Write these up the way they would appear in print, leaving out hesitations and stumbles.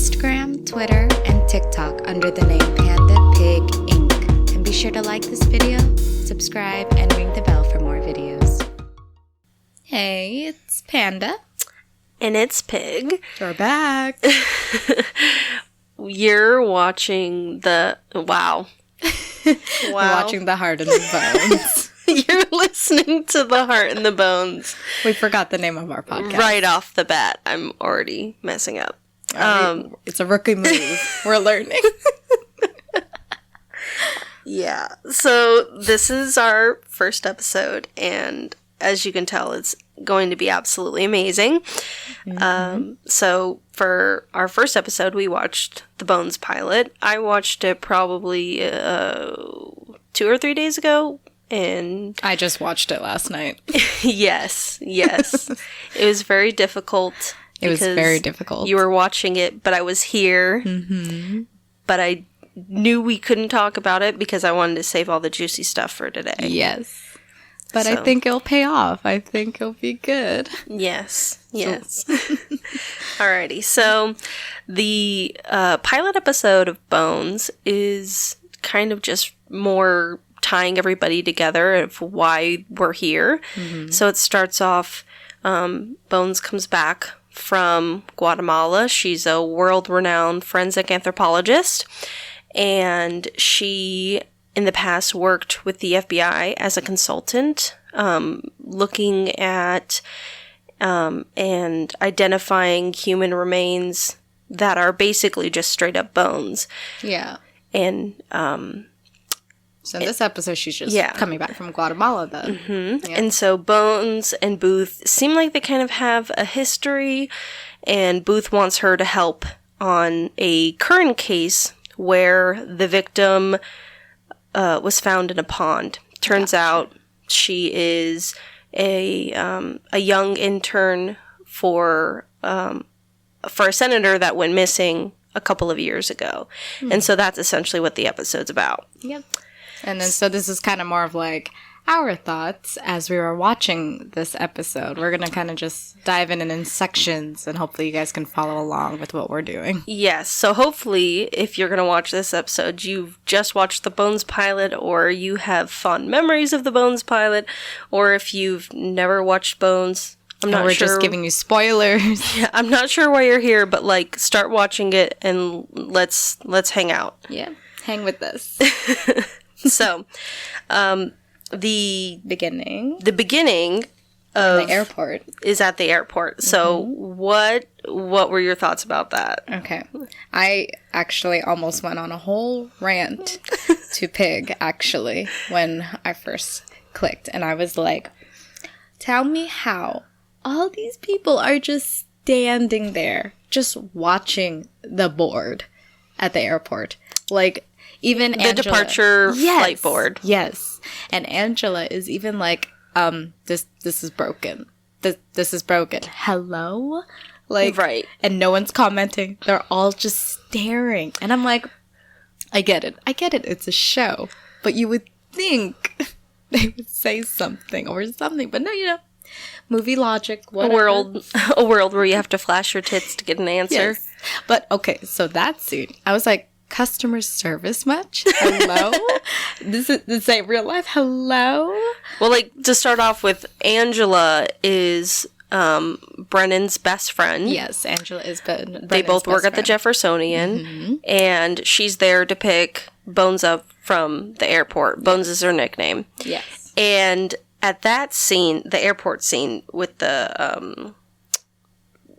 Instagram, Twitter, and TikTok under the name Panda Pig Inc. And be sure to like this video, subscribe, and ring the bell for more videos. Hey, it's Panda. And it's Pig. We're back. You're watching the... Wow. We're watching The Heart and the Bones. You're listening to The Heart and the Bones. We forgot the name of our podcast. Right off the bat, I'm already messing up. It's a rookie move. We're learning. Yeah. So this is our first episode, and as you can tell, it's going to be absolutely amazing. Mm-hmm. So for our first episode, we watched the Bones pilot. I watched it probably 2 or 3 days ago. And I just watched it last night. Yes. It was very difficult. It was very difficult. You were watching it, but I was here. Mm-hmm. But I knew we couldn't talk about it because I wanted to save all the juicy stuff for today. Yes. But I think it'll pay off. I think it'll be good. Yes. Alrighty. So the pilot episode of Bones is kind of just more tying everybody together of why we're here. Mm-hmm. So it starts off, Bones comes back from Guatemala. She's a world-renowned forensic anthropologist, and she, in the past, worked with the FBI as a consultant, looking at and identifying human remains that are basically just straight-up bones. Yeah. And, so in this episode, she's just coming back from Guatemala, though. Mm-hmm. Yeah. And so Bones and Booth seem like they kind of have a history, and Booth wants her to help on a current case where the victim was found in a pond. Turns out she is a young intern for a senator that went missing a couple of years ago. Mm. And so that's essentially what the episode's about. Yep. And then, so this is kind of more of like our thoughts as we were watching this episode. We're going to kind of just dive in sections, and hopefully you guys can follow along with what we're doing. Yes. So hopefully, if you're going to watch this episode, you've just watched the Bones pilot, or you have fond memories of the Bones pilot, or if you've never watched Bones, I'm not sure. We're just giving you spoilers. Yeah, I'm not sure why you're here, but like, start watching it and let's hang out. Yeah. Hang with us. So, the beginning of the airport is at the airport. Mm-hmm. So, what were your thoughts about that? Okay, I actually almost went on a whole rant to Pig actually when I first clicked, and I was like, "Tell me how all these people are just standing there, just watching the board at the airport, like." Even the Angela, departure flight board. Yes. And Angela is even like, this is broken. This is broken. Hello? Like, right. And no one's commenting. They're all just staring. And I'm like, I get it. It's a show. But you would think they would say something or something. But no, movie logic, whatever. A world where you have to flash your tits to get an answer. Yes. But, okay, so that scene, I was like, customer service much? Hello? This ain't real life. Hello? Well, like, to start off with, Angela is Brennan's best friend. Yes, Angela is Brennan's They both work at friend. the Jeffersonian, mm-hmm. and she's there to pick Bones up from the airport. Bones is her nickname. Yes. And at that scene, the airport scene with the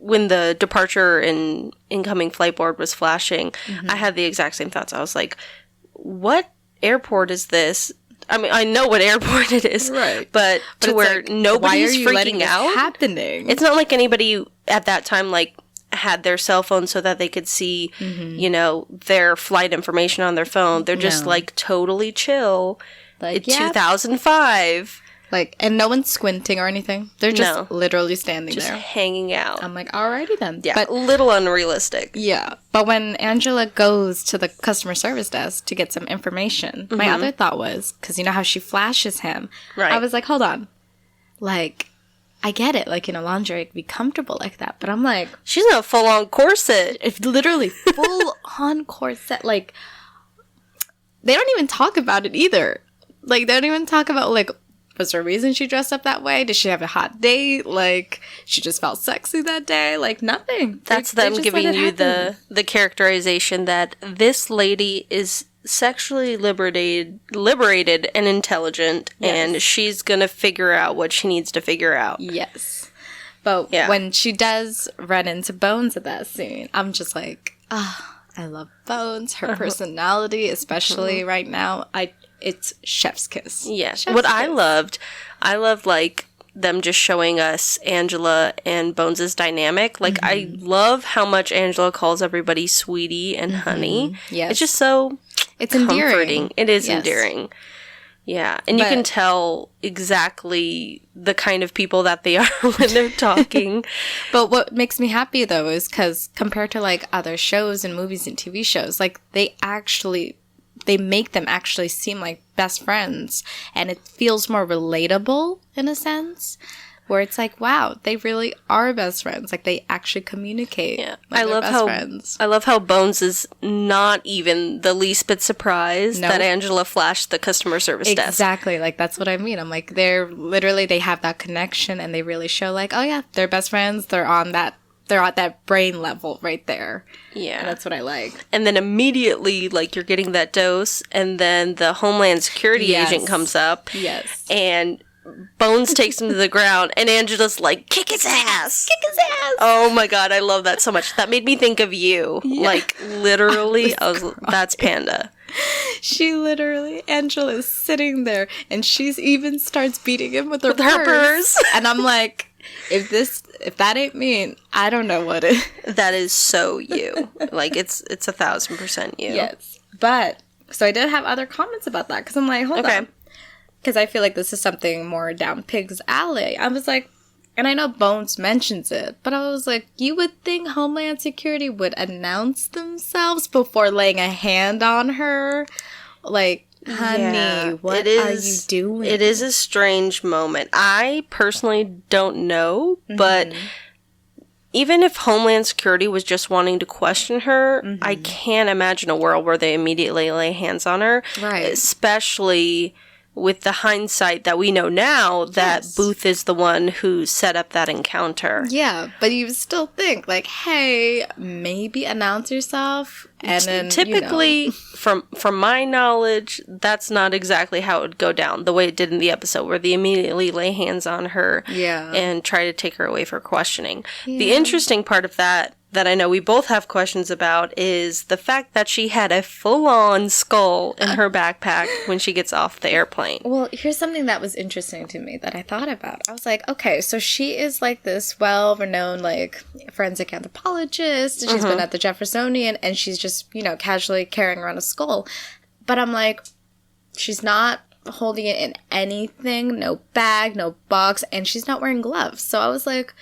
when the departure and incoming flight board was flashing, mm-hmm. I had the exact same thoughts. I was like, what airport is this? I mean, I know what airport it is, right? But to where like, nobody's freaking out. Happening. It's not like anybody at that time like had their cell phone so that they could see, mm-hmm. Their flight information on their phone. They're just like totally chill. Like 2005. Like, and no one's squinting or anything. They're just literally standing there. Just hanging out. I'm like, alrighty then. Yeah, but a little unrealistic. Yeah. But when Angela goes to the customer service desk to get some information, my other thought was, because you know how she flashes him. Right. I was like, hold on. Like, I get it. Like, lingerie can be comfortable like that. But I'm like... She's in a full-on corset. It's literally full-on corset. Like, they don't even talk about it either. Like, they don't even talk about, like, was there a reason she dressed up that way? Did she have a hot date? Like, she just felt sexy that day? Like, nothing. That's them giving you the characterization that this lady is sexually liberated and intelligent, and she's gonna figure out what she needs to figure out. Yes. But when she does run into Bones at that scene, I'm just like, I love Bones. Her personality, especially right now, it's chef's kiss. Yeah. What I loved, like, them just showing us Angela and Bones' dynamic. Like, I love how much Angela calls everybody sweetie and honey. Yes. It's just so... It's comforting. Endearing. It is endearing. Yeah. And you can tell exactly the kind of people that they are when they're talking. But what makes me happy, though, is because compared to, like, other shows and movies and TV shows, like, they make them actually seem like best friends. And it feels more relatable, in a sense. Where it's like, wow, they really are best friends. Like, they actually communicate. Yeah, I love how Bones is not even the least bit surprised that Angela flashed the customer service desk. Exactly. Like, that's what I mean. I'm like, they have that connection, and they really show, like, oh yeah, they're best friends. They're at that brain level right there. Yeah. And that's what I like. And then immediately, like, you're getting that dose, and then the Homeland Security agent comes up. Yes. And Bones takes him to the ground, and Angela's like, kick his ass! Kick his ass! Oh my god, I love that so much. That made me think of you. Yeah. Like, literally, that's Panda. Angela's sitting there, and she's even starts beating him with her purse. And I'm like, if that ain't mean, I don't know what it is. That is so you. Like, it's 1,000% you. Yes. But, so I did have other comments about that, because I'm like, hold on. Because I feel like this is something more down Pig's alley. I was like, and I know Bones mentions it, but I was like, you would think Homeland Security would announce themselves before laying a hand on her? Like, honey, what are you doing? It is a strange moment. I personally don't know, but even if Homeland Security was just wanting to question her, I can't imagine a world where they immediately lay hands on her. Right. Especially with the hindsight that we know now that Booth is the one who set up that encounter. Yeah, but you still think, like, hey, maybe announce yourself. And then, typically, from my knowledge, that's not exactly how it would go down, the way it did in the episode, where they immediately lay hands on her and try to take her away for questioning. Yeah. The interesting part of that I know we both have questions about is the fact that she had a full-on skull in her backpack when she gets off the airplane. Well, here's something that was interesting to me that I thought about. I was like, okay, so she is like this well-renowned, like, forensic anthropologist. She's been at the Jeffersonian, and she's just, casually carrying around a skull. But I'm like, she's not holding it in anything, no bag, no box, and she's not wearing gloves. So I was like,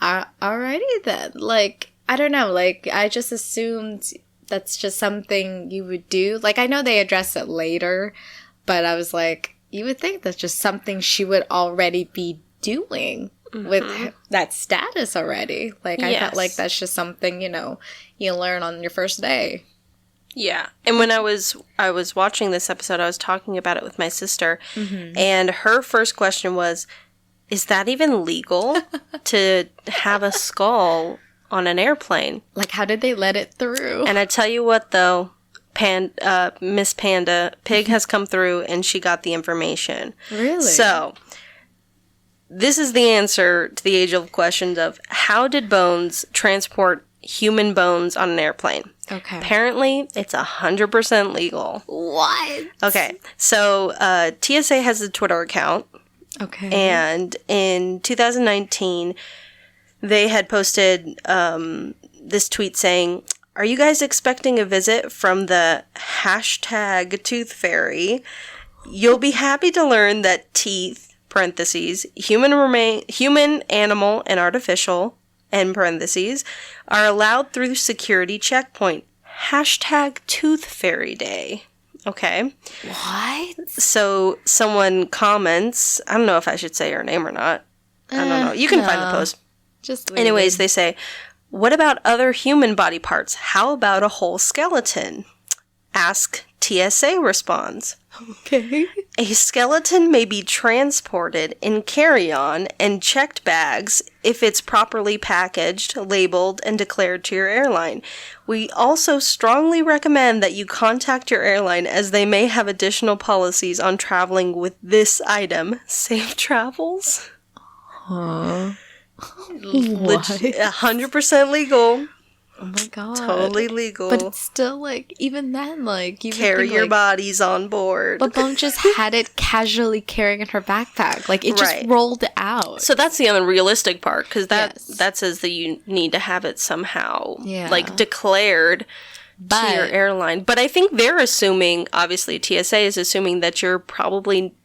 alrighty then. Like, I don't know, like, I just assumed that's just something you would do. Like, I know they address it later, but I was like, you would think that's just something she would already be doing with that status already. Like, I felt like that's just something, you learn on your first day. Yeah. And when I was watching this episode, I was talking about it with my sister, and her first question was, is that even legal to have a skull on an airplane? Like, how did they let it through? And I tell you what, though, Miss Panda Pig has come through, and she got the information. Really? So, this is the answer to the age-old questions of how did Bones transport human bones on an airplane? Okay. Apparently, it's 100% legal. What? Okay. So, TSA has a Twitter account. Okay. And in 2019... they had posted this tweet saying, "Are you guys expecting a visit from the hashtag Tooth Fairy? You'll be happy to learn that teeth, parentheses, human, animal, and artificial, end parentheses, are allowed through security checkpoint. Hashtag Tooth Fairy Day." Okay. What? So someone comments, I don't know if I should say her name or not. I don't know. You can find the post. Just leave Anyways, it. they say, what about other human body parts? How about a whole skeleton? Ask TSA responds. Okay. A skeleton may be transported in carry-on and checked bags if it's properly packaged, labeled, and declared to your airline. We also strongly recommend that you contact your airline as they may have additional policies on traveling with this item. Safe travels? Huh. What? 100% legal. Oh my god. Totally legal. But it's still, like, even then, like, you Carry think, your like, bodies on board. But Bone just had it casually carrying in her backpack. Like, it just rolled out. So that's the unrealistic part, because that Yes. that says that you need to have it somehow, Yeah. like, declared to your airline. But I think they're assuming, obviously, TSA is assuming that you're probably...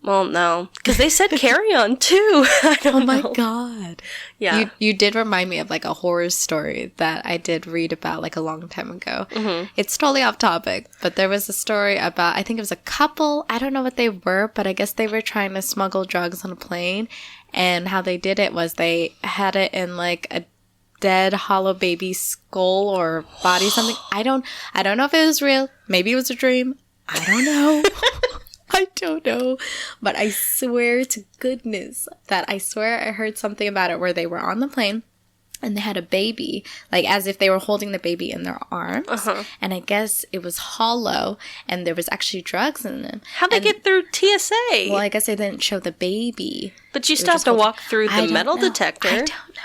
Well, no, because they said carry-on, too. I don't know. Oh my god. Yeah. You did remind me of, like, a horror story that I did read about, like, a long time ago. Mm-hmm. It's totally off topic, but there was a story about, I think it was a couple, I don't know what they were, but I guess they were trying to smuggle drugs on a plane, and how they did it was they had it in, like, a dead hollow baby skull or body something. I don't know if it was real. Maybe it was a dream. I don't know. I don't know, but I swear to goodness that I swear I heard something about it where they were on the plane and they had a baby, like as if they were holding the baby in their arms. Uh-huh. And I guess it was hollow and there was actually drugs in them. How'd they get through TSA? Well, I guess they didn't show the baby. But you still have to walk through the metal detector. I don't know.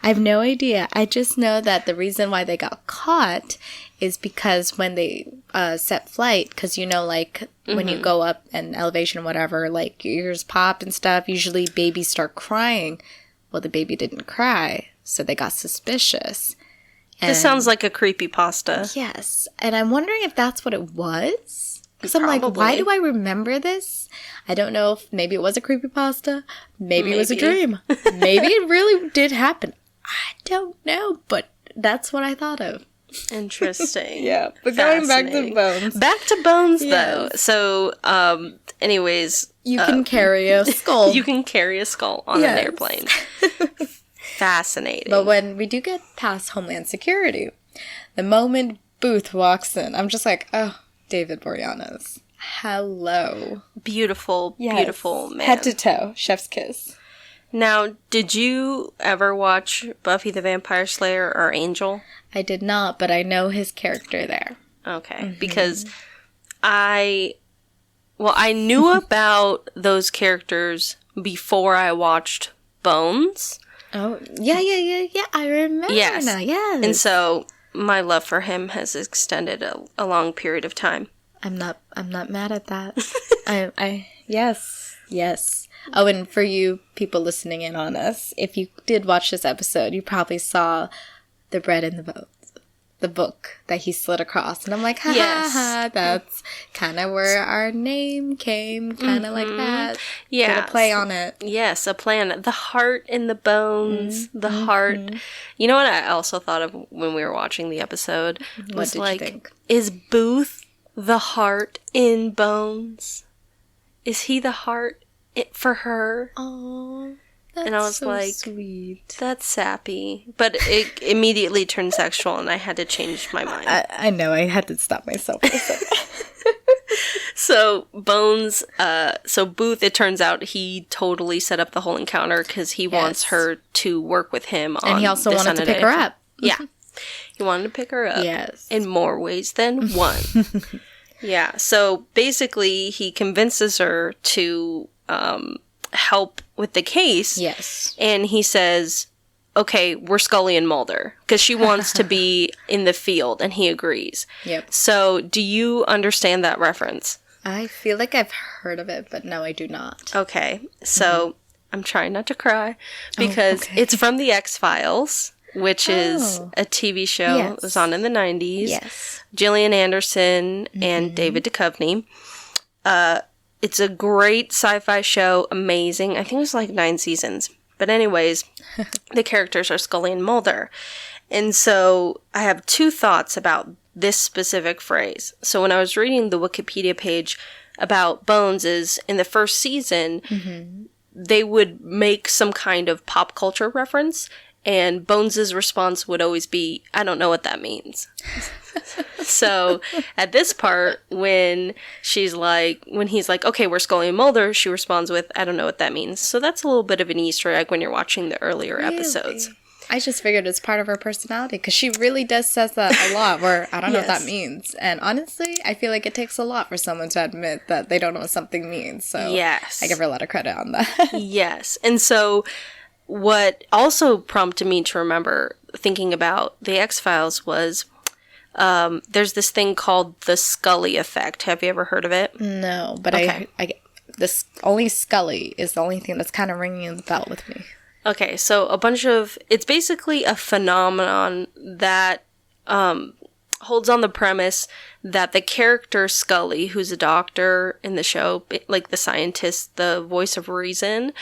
I have no idea. I just know that the reason why they got caught is because when they set flight, because, you know, like, when you go up an elevation or whatever, like, your ears pop and stuff, usually babies start crying. Well, the baby didn't cry, so they got suspicious. This sounds like a creepypasta. Yes, and I'm wondering if that's what it was. Because I'm like, why do I remember this? I don't know if maybe it was a creepypasta. Maybe it was a dream. Maybe it really did happen. I don't know, but that's what I thought of. Interesting. Yeah, but going back to Bones. Back to Bones, though. So, anyways. You can carry a skull. You can carry a skull on an airplane. Fascinating. But when we do get past Homeland Security, the moment Booth walks in, I'm just like, oh, David Boreanaz. Hello. Beautiful, beautiful man. Head to toe. Chef's kiss. Now, did you ever watch Buffy the Vampire Slayer or Angel? I did not, but I know his character there. Okay. Because I knew about those characters before I watched Bones. Oh, yeah. I remember now, yes. And so my love for him has extended a long period of time. I'm not mad at that. Yes. Oh, and for you people listening in on us, if you did watch this episode, you probably saw the bread in the bones, the book that he slid across. And I'm like, ha, that's kind of where our name came, kind of like that. Yeah. Did a play on it. Yes, a play on it. The heart in the bones, the heart. You know what I also thought of when we were watching the episode? What did you think? Is Booth the heart in Bones? Is he the heart for her? Oh, that's and I was so like, sweet. That's sappy. But it immediately turned sexual, and I had to change my mind. I know. I had to stop myself. So Bones, so Booth, it turns out he totally set up the whole encounter because he wants her to work with him on. And he also wanted to pick her up. Yeah. He wanted to pick her up. Yes. In more ways than one. Yeah. So basically, he convinces her to help with the case. Yes. And he says, okay, we're Scully and Mulder. Because she wants to be in the field, and he agrees. Yep. So do you understand that reference? I feel like I've heard of it, but no, I do not. Okay. So I'm trying not to cry because it's from The X-Files, which is a TV show. Yes. It was on in the 90s. Yes. Gillian Anderson and David Duchovny. It's a great sci-fi show. Amazing. I think it was like 9 seasons. But anyways, the characters are Scully and Mulder. And so I have 2 thoughts about this specific phrase. So when I was reading the Wikipedia page about Bones is in the first season, they would make some kind of pop culture reference, and Bones' response would always be, I don't know what that means. So at this part, when he's like, okay, we're Scully and Mulder, she responds with, I don't know what that means. So that's a little bit of an Easter egg when you're watching the earlier episodes. I just figured it's part of her personality, because she really does says that a lot, where I don't know what that means. And honestly, I feel like it takes a lot for someone to admit that they don't know what something means. So yes. I give her a lot of credit on that. Yes. And so what also prompted me to remember thinking about the X-Files was there's this thing called the Scully effect. Have you ever heard of it? No, but okay. This only Scully is the only thing that's kind of ringing the bell with me. Okay, so it's basically a phenomenon that holds on the premise that the character Scully, who's a doctor in the show, like the scientist, the voice of reason,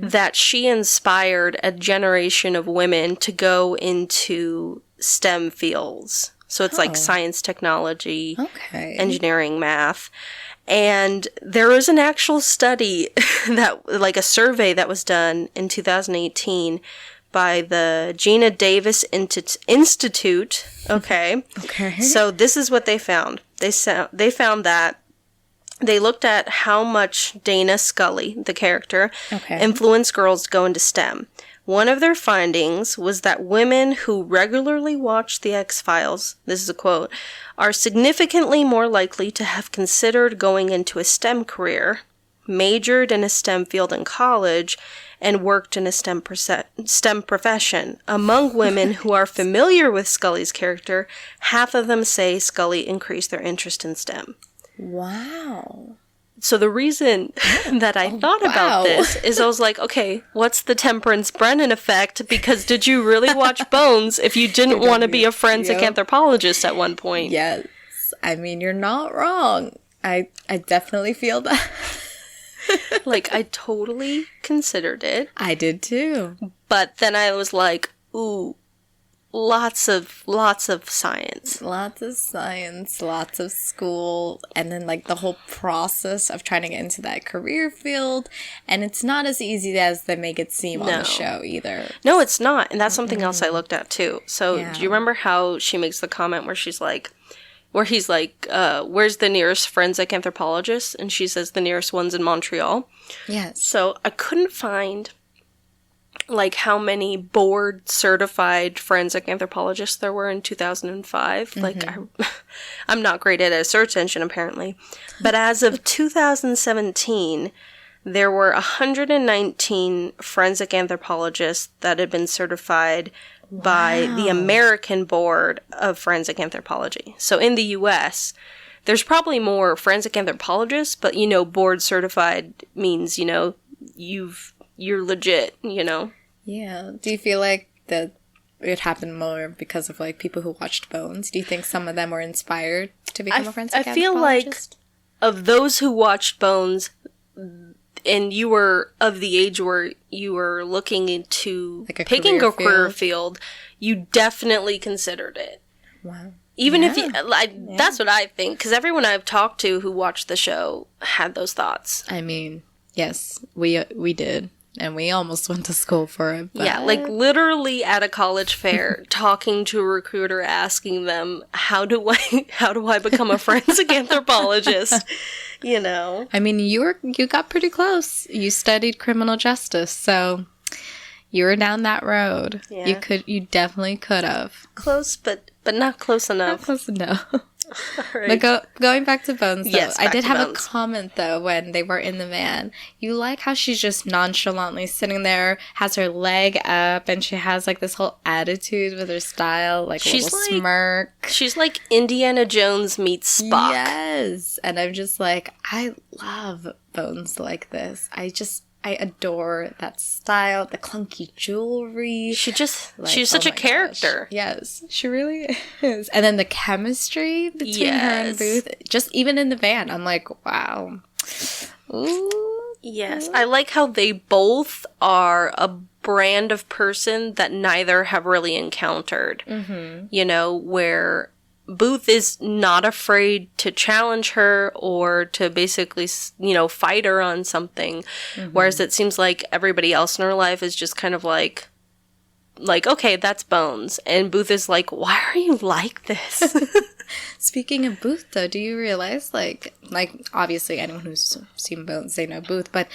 that she inspired a generation of women to go into STEM fields. So it's like science, technology, engineering, math. And there is an actual study like a survey that was done in 2018 by the Gina Davis Institute. Okay. Okay. So this is what they found. They found that they looked at how much Dana Scully, the character, influenced girls to go into STEM. One of their findings was that women who regularly watch The X-Files, this is a quote, are significantly more likely to have considered going into a STEM career, majored in a STEM field in college, and worked in a STEM profession. Among women who are familiar with Scully's character, half of them say Scully increased their interest in STEM. Wow. So the reason that I thought about this is I was like, okay, what's the Temperance Brennan effect? Because did you really watch Bones if you didn't want to be a forensic anthropologist at one point? Yes. I mean, you're not wrong. I definitely feel that. Like, I totally considered it. I did too. But then I was like, ooh, lots of science. Lots of science, lots of school, and then like the whole process of trying to get into that career field. And it's not as easy as they make it seem on the show either. No, it's not. And that's something else I looked at too. So do you remember how she makes the comment where he's like, where's the nearest forensic anthropologist? And she says the nearest one's in Montreal. Yes. So I couldn't find like how many board certified forensic anthropologists there were in 2005. Like I'm not great at a search engine apparently. But as of 2017, there were 119 forensic anthropologists that had been certified by the American Board of Forensic Anthropology. So in the US, there's probably more forensic anthropologists, but board certified means, you're legit, Yeah. Do you feel like that it happened more because of like people who watched Bones? Do you think some of them were inspired to become a forensic anthropologist? I feel like of those who watched Bones, and you were of the age where you were looking into like picking a career field, you definitely considered it. Wow. Even if you, that's what I think, because everyone I've talked to who watched the show had those thoughts. I mean, yes, we did. And we almost went to school for it. But... Yeah, like literally at a college fair, talking to a recruiter, asking them, how do I become a forensic anthropologist? I mean, you got pretty close. You studied criminal justice, so you were down that road. Yeah. You definitely could have. Close, but not close enough. Not close enough. Right. But going back to Bones, though, yes, I did have a comment, though, when they were in the van. You like how she's just nonchalantly sitting there, has her leg up, and she has, like, this whole attitude with her style, like a little smirk. She's like Indiana Jones meets Spock. Yes! And I'm just like, I love Bones like this. I adore that style, the clunky jewelry. She's such a character. Gosh. Yes, she really is. And then the chemistry between her and Booth, just even in the van, I'm like, wow. Ooh. Yes, I like how they both are a brand of person that neither have really encountered. Where Booth is not afraid to challenge her or to basically, fight her on something. Whereas it seems like everybody else in her life is just kind of like, okay, that's Bones. And Booth is like, why are you like this? Speaking of Booth, though, do you realize, like, obviously anyone who's seen Bones, they know Booth, but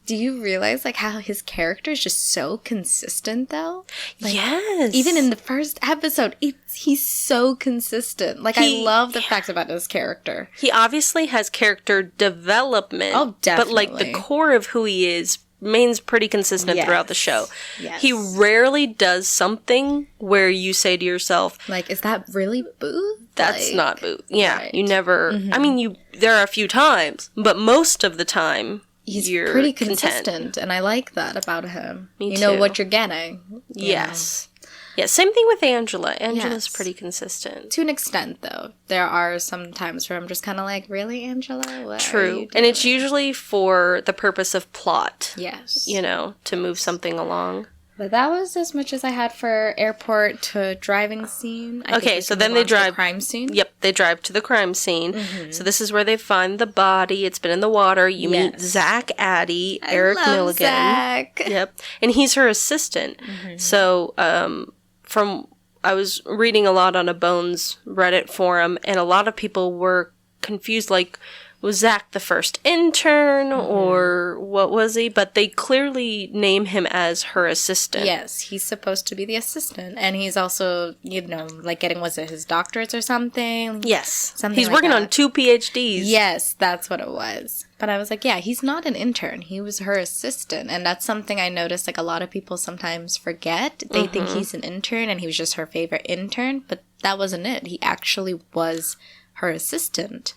do you realize, like, how his character is just so consistent, though? Like, yes. Even in the first episode, he's so consistent. Like, I love the fact about his character. He obviously has character development. Oh, definitely. But, like, the core of who he is remains pretty consistent throughout the show. Yes. He rarely does something where you say to yourself, like, is that really Booth? That's not Booth. Yeah, right. you never... I mean, there are a few times, but most of the time... He's you're pretty consistent, and I like that about him. Me you know too. what you're getting. Yes. Yeah, same thing with Angela. Angela's pretty consistent. To an extent, though. There are some times where I'm just kind of like, really, Angela? What True. And it's usually for the purpose of plot. Yes. To move something along. But that was as much as I had for airport to driving scene. Okay, so then they drive... to the crime scene? Yep, they drive to the crime scene. So this is where they find the body. It's been in the water. You meet Zach Addy, Eric Milligan. Zach. Yep. And he's her assistant. So, I was reading a lot on a Bones Reddit forum, and a lot of people were confused, like, was Zach the first intern, or what was he? But they clearly name him as her assistant. Yes, he's supposed to be the assistant. And he's also, like getting, was it his doctorates or something? Yes. Something he's like working that. on 2 PhDs. Yes, that's what it was. But I was like, yeah, he's not an intern. He was her assistant. And that's something I noticed, like, a lot of people sometimes forget. They think he's an intern and he was just her favorite intern. But that wasn't it. He actually was her assistant.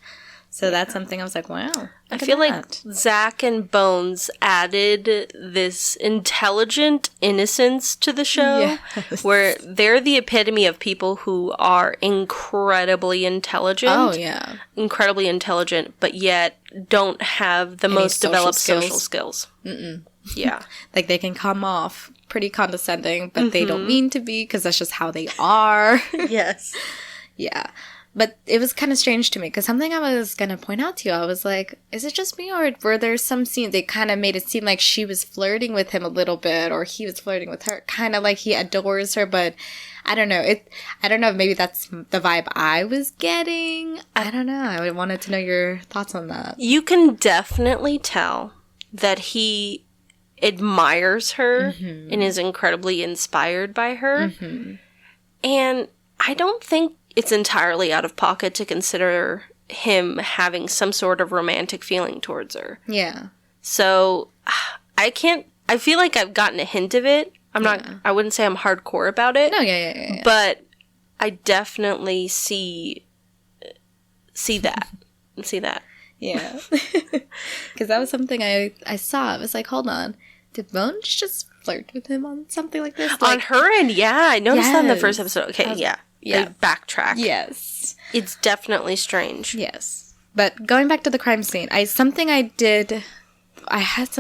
So that's something I was like, wow. I feel like Zach and Bones added this intelligent innocence to the show, where they're the epitome of people who are incredibly intelligent. Oh, yeah. Incredibly intelligent, but yet don't have the most developed social skills. Yeah. Like, they can come off pretty condescending, but they don't mean to be, because that's just how they are. Yes. Yeah. But it was kind of strange to me, because something I was going to point out to you, I was like, is it just me, or were there some scenes they kind of made it seem like she was flirting with him a little bit, or he was flirting with her, kind of like he adores her, but I don't know. I don't know if maybe that's the vibe I was getting. I don't know. I wanted to know your thoughts on that. You can definitely tell that he admires her and is incredibly inspired by her. And I don't think it's entirely out of pocket to consider him having some sort of romantic feeling towards her. Yeah. So I feel like I've gotten a hint of it. I wouldn't say I'm hardcore about it. No, yeah. But I definitely see that. Yeah. Because that was something I saw. I was like, hold on. Did Bones just flirt with him on something like this? On her end, yeah. I noticed that in the first episode. Okay, yeah. Yeah. Backtrack. Yes. It's definitely strange. Yes. But going back to the crime scene, I had some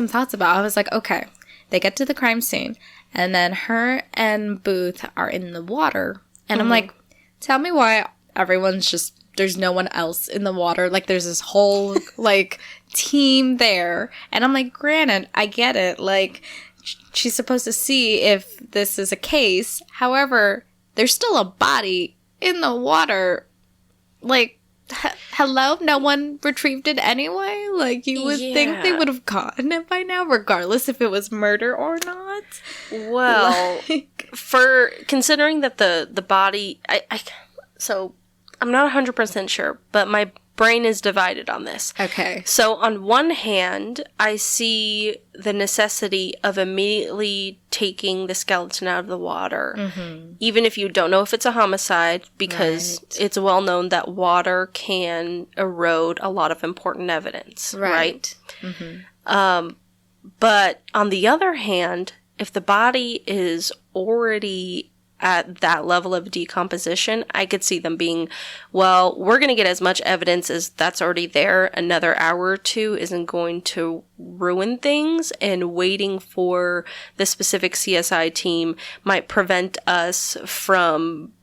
thoughts about. I was like, okay, they get to the crime scene, and then her and Booth are in the water. And I'm like, tell me why everyone's just, there's no one else in the water. Like, there's this whole, like, team there. And I'm like, granted, I get it. Like, she's supposed to see if this is a case. However, there's still a body in the water. Like, hello? No one retrieved it anyway? Like, you would think they would have gotten it by now, regardless if it was murder or not. Well, for considering that the body... So, I'm not 100% sure, but my brain is divided on this. Okay. So, on one hand, I see the necessity of immediately taking the skeleton out of the water, even if you don't know if it's a homicide, because it's well known that water can erode a lot of important evidence, right? But on the other hand, if the body is already at that level of decomposition, I could see them being, well, we're going to get as much evidence as that's already there. Another hour or two isn't going to ruin things, and waiting for the specific CSI team might prevent us from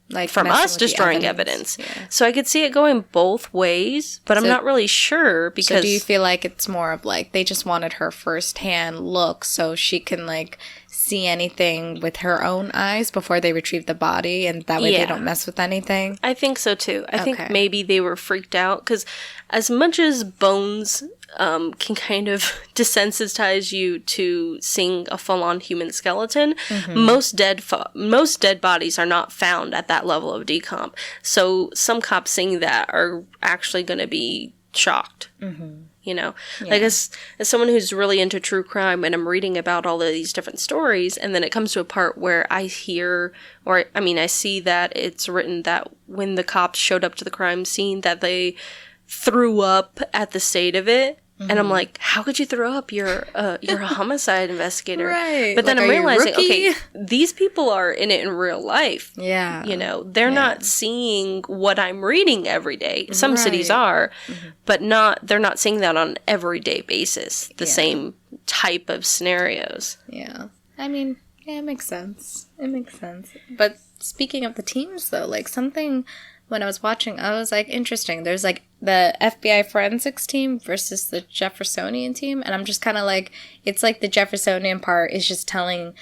Like from messing us with the destroying evidence. Yeah. So I could see it going both ways, but I'm not really sure because... So do you feel like it's more of like they just wanted her firsthand look so she can like see anything with her own eyes before they retrieve the body, and that way they don't mess with anything? I think so too. I think maybe they were freaked out because as much as bones can kind of desensitize you to seeing a full-on human skeleton, most dead bodies are not found at that level of decomp. So some cops seeing that are actually going to be shocked. You know, like as someone who's really into true crime and I'm reading about all of these different stories, and then it comes to a part where I hear, or I mean, I see that it's written that when the cops showed up to the crime scene that they threw up at the state of it. And I'm like, how could you throw up? You're a homicide investigator. Right. But then like, I'm realizing, okay, these people are in it in real life. Yeah. You know, they're not seeing what I'm reading every day. Some cities are, but they're not seeing that on an everyday basis, the same type of scenarios. Yeah. I mean, yeah, it makes sense. It makes sense. But speaking of the teams, though, like something... When I was watching, I was like, interesting. There's like the FBI forensics team versus the Jeffersonian team. And I'm just kind of like, it's like the Jeffersonian part is just telling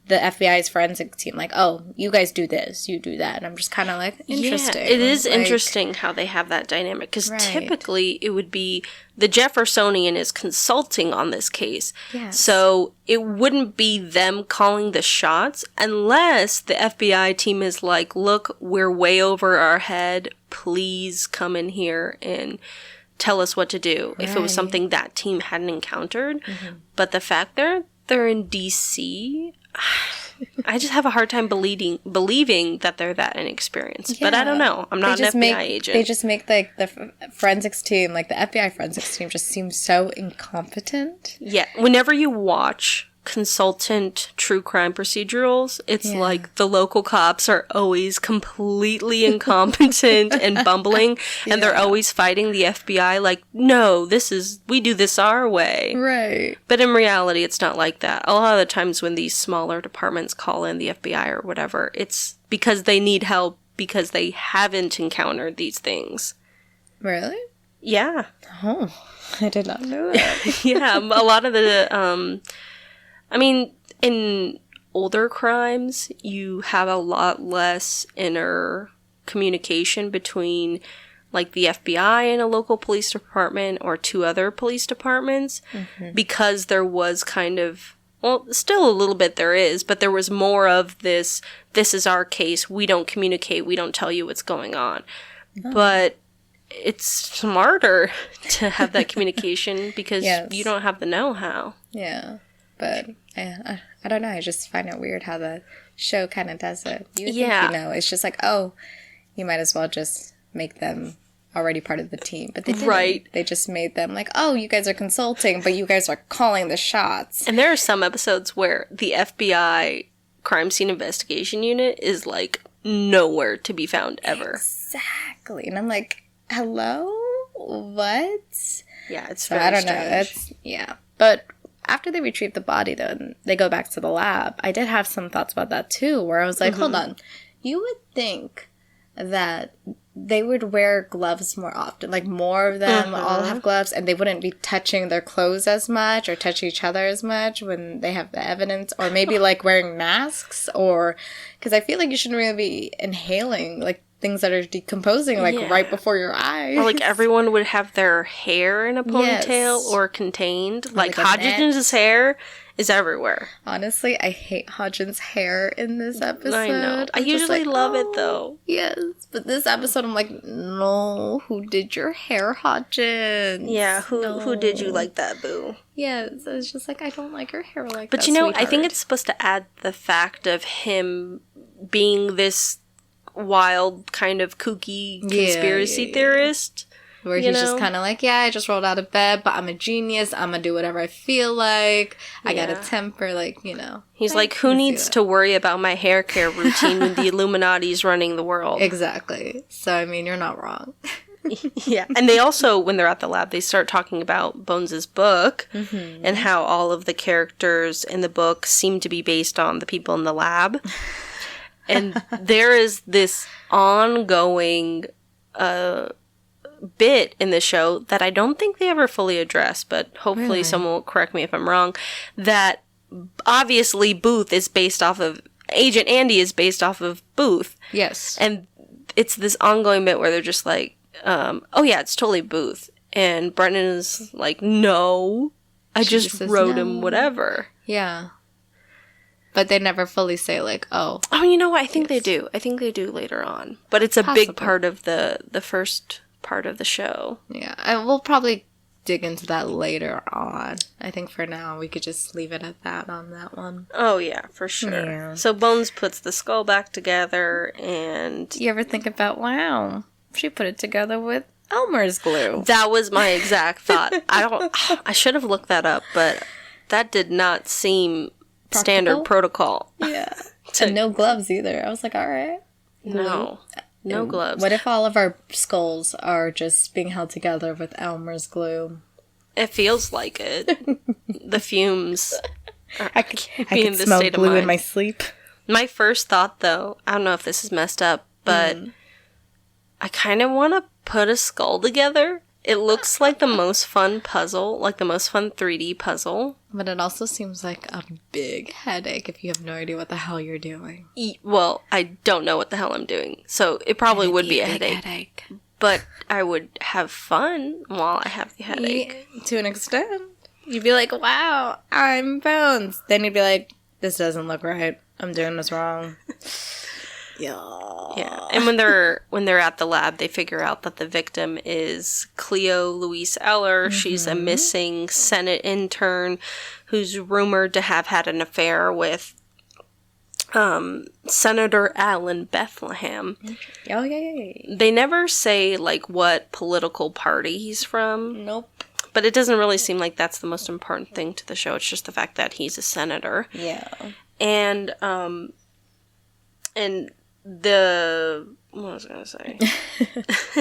the FBI's forensic team, like, oh, you guys do this, you do that. And I'm just kind of like, interesting. Yeah, it is interesting how they have that dynamic. Because typically it would be the Jeffersonian is consulting on this case. Yes. So it wouldn't be them calling the shots unless the FBI team is like, look, we're way over our head. Please come in here and tell us what to do. If it was something that team hadn't encountered. But the fact they're in D.C., I just have a hard time believing that they're that inexperienced. Yeah. But I don't know. I'm not an FBI agent. They just make like the forensics team, like the FBI forensics team, just seem so incompetent. Yeah. Whenever you watch consultant true crime procedurals, it's like the local cops are always completely incompetent and bumbling, and they're always fighting the FBI like, no, we do this our way. Right. But in reality, it's not like that. A lot of the times when these smaller departments call in the FBI or whatever, it's because they need help because they haven't encountered these things. Really? Yeah. Oh, I did not know that. Yeah, a lot of the... I mean, in older crimes, you have a lot less inner communication between, like, the FBI and a local police department or two other police departments because there was kind of, well, still a little bit there is, but there was more of this is our case, we don't communicate, we don't tell you what's going on. Oh. But it's smarter to have that communication because you don't have the know-how. Yeah. But I don't know. I just find it weird how the show kind of does it. You think you know. It's just like, oh, you might as well just make them already part of the team. But they didn't. Right. They just made them like, oh, you guys are consulting, but you guys are calling the shots. And there are some episodes where the FBI crime scene investigation unit is like nowhere to be found ever. Exactly. And I'm like, hello? What? Yeah, it's so very I don't strange. know. But after they retrieve the body, though, and they go back to the lab, I did have some thoughts about that, too, where I was like, hold on. You would think that they would wear gloves more often. Like, more of them all have gloves, and they wouldn't be touching their clothes as much or touching each other as much when they have the evidence. Or maybe, like, wearing masks, or... Because I feel like you shouldn't really be inhaling, like, things that are decomposing, like, right before your eyes. Or, like, everyone would have their hair in a ponytail or contained. Like Hodgins' hair is everywhere. Honestly, I hate Hodgins' hair in this episode. I know. I usually love it, though. Yes. But this episode, I'm like, no, who did your hair, Hodgins? Yeah, who did you like that, boo? Yes. It's just like, I don't like your hair like that, But, you know, sweetheart. I think it's supposed to add the fact of him being this wild kind of kooky conspiracy theorist where he's just kind of like, I just rolled out of bed, but I'm a genius, I'm gonna do whatever I feel like, I got a temper, like, you know, he's like, who needs to worry about my hair care routine when the Illuminati's running the world? Exactly. So I mean, you're not wrong. Yeah. And they also, when they're at the lab, they start talking about Bones's book and how all of the characters in the book seem to be based on the people in the lab. And there is this ongoing bit in the show that I don't think they ever fully address, but hopefully someone will correct me if I'm wrong, that obviously Booth is based off of, Agent Andy is based off of Booth. Yes. And it's this ongoing bit where they're just like, oh yeah, it's totally Booth. And Brennan is like, no, I just wrote him whatever. Yeah. But they never fully say, like, oh. Oh, you know what? I think they do. I think they do later on. But it's a big part of the first part of the show. Yeah. And we'll probably dig into that later on. I think for now, we could just leave it at that on that one. Oh, yeah, for sure. Yeah. So Bones puts the skull back together, and... You ever think about, wow, she put it together with Elmer's glue. That was my exact thought. I should have looked that up, but that did not seem... standard protocol. Yeah. And no gloves either. I was like, all right. No gloves. What if all of our skulls are just being held together with Elmer's glue? It feels like it. The fumes. I can smell glue in my sleep. My first thought, though, I don't know if this is messed up, but I kind of want to put a skull together. It looks like the most fun puzzle, like the most fun 3D puzzle. But it also seems like a big headache if you have no idea what the hell you're doing. Well, I don't know what the hell I'm doing, so it probably would be a headache. But I would have fun while I have the headache. Yeah, to an extent. You'd be like, wow, I'm Bones. Then you'd be like, this doesn't look right. I'm doing this wrong. Yeah. And when they're at the lab, they figure out that the victim is Cleo Louise Eller. Mm-hmm. She's a missing Senate intern who's rumored to have had an affair with Senator Alan Bethlehem. Oh, yeah. They never say, like, what political party he's from. Nope. But it doesn't really seem like that's the most important thing to the show. It's just the fact that he's a senator. Yeah. And what was I going to say?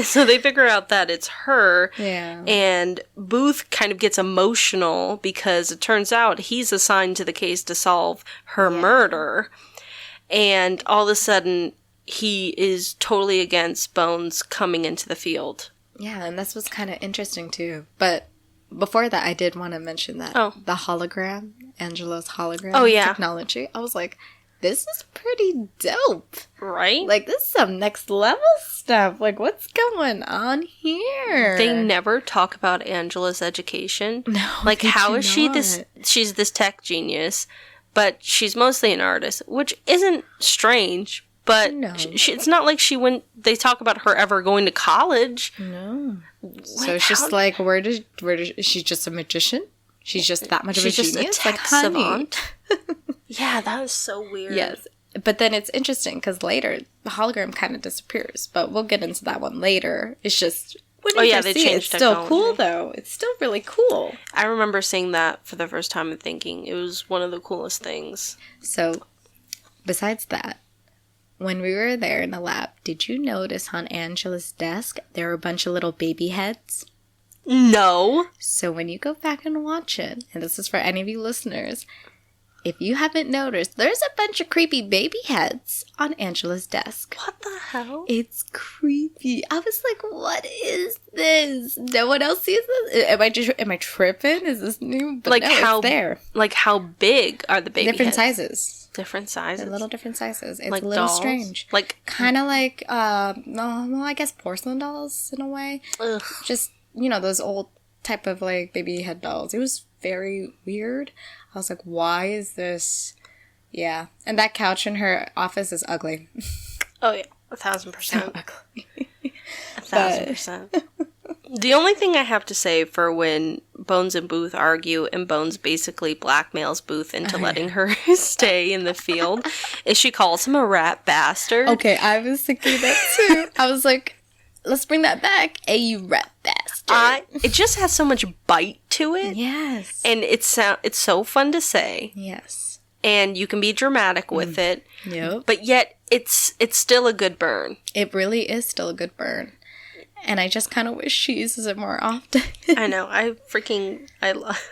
So they figure out that it's her. Yeah. And Booth kind of gets emotional because it turns out he's assigned to the case to solve her murder. And all of a sudden, he is totally against Bones coming into the field. Yeah, and that's what's kind of interesting, too. But before that, I did want to mention that. Oh. The hologram, Angela's hologram technology. I was like, this is pretty dope. Right? Like, this is some next level stuff. Like, what's going on here? They never talk about Angela's education. No, like, how is she this... She's this tech genius, but she's mostly an artist, which isn't strange, but it's not like she went... They talk about her ever going to college. No. So it's just like, where does she's just a magician? She's just that much of a genius? She's just a tech savant. Yeah, that was so weird. Yes. But then it's interesting because later the hologram kind of disappears. But we'll get into that one later. It's just when you they see it, it's still cool though. It's still really cool. I remember seeing that for the first time and thinking it was one of the coolest things. So, besides that, when we were there in the lab, did you notice on Angela's desk there were a bunch of little baby heads? No. So when you go back and watch it, and this is for any of you listeners, if you haven't noticed, there's a bunch of creepy baby heads on Angela's desk. What the hell? It's creepy. I was like, what is this? No one else sees this? Am I tripping? Is this new? But like no, how it's there. Like how big are the baby Different heads? Sizes. Different sizes? They're little different sizes. It's like a little dolls? strange. Like kind of like, well, I guess porcelain dolls in a way. Ugh. Just, those old type of like baby head dolls. It was very weird. I was like, why is this? Yeah. And that couch in her office is ugly. Oh, yeah. 1,000%. So ugly. 1,000%. The only thing I have to say for when Bones and Booth argue and Bones basically blackmails Booth into letting her stay in the field is she calls him a rat bastard. Okay, I was thinking that too. I was like, let's bring that back. Hey, you rat bastard. It just has so much bite to it. Yes. And it's so fun to say. Yes. And you can be dramatic with it. Yep. But yet, it's still a good burn. It really is still a good burn. And I just kind of wish she uses it more often. I know. I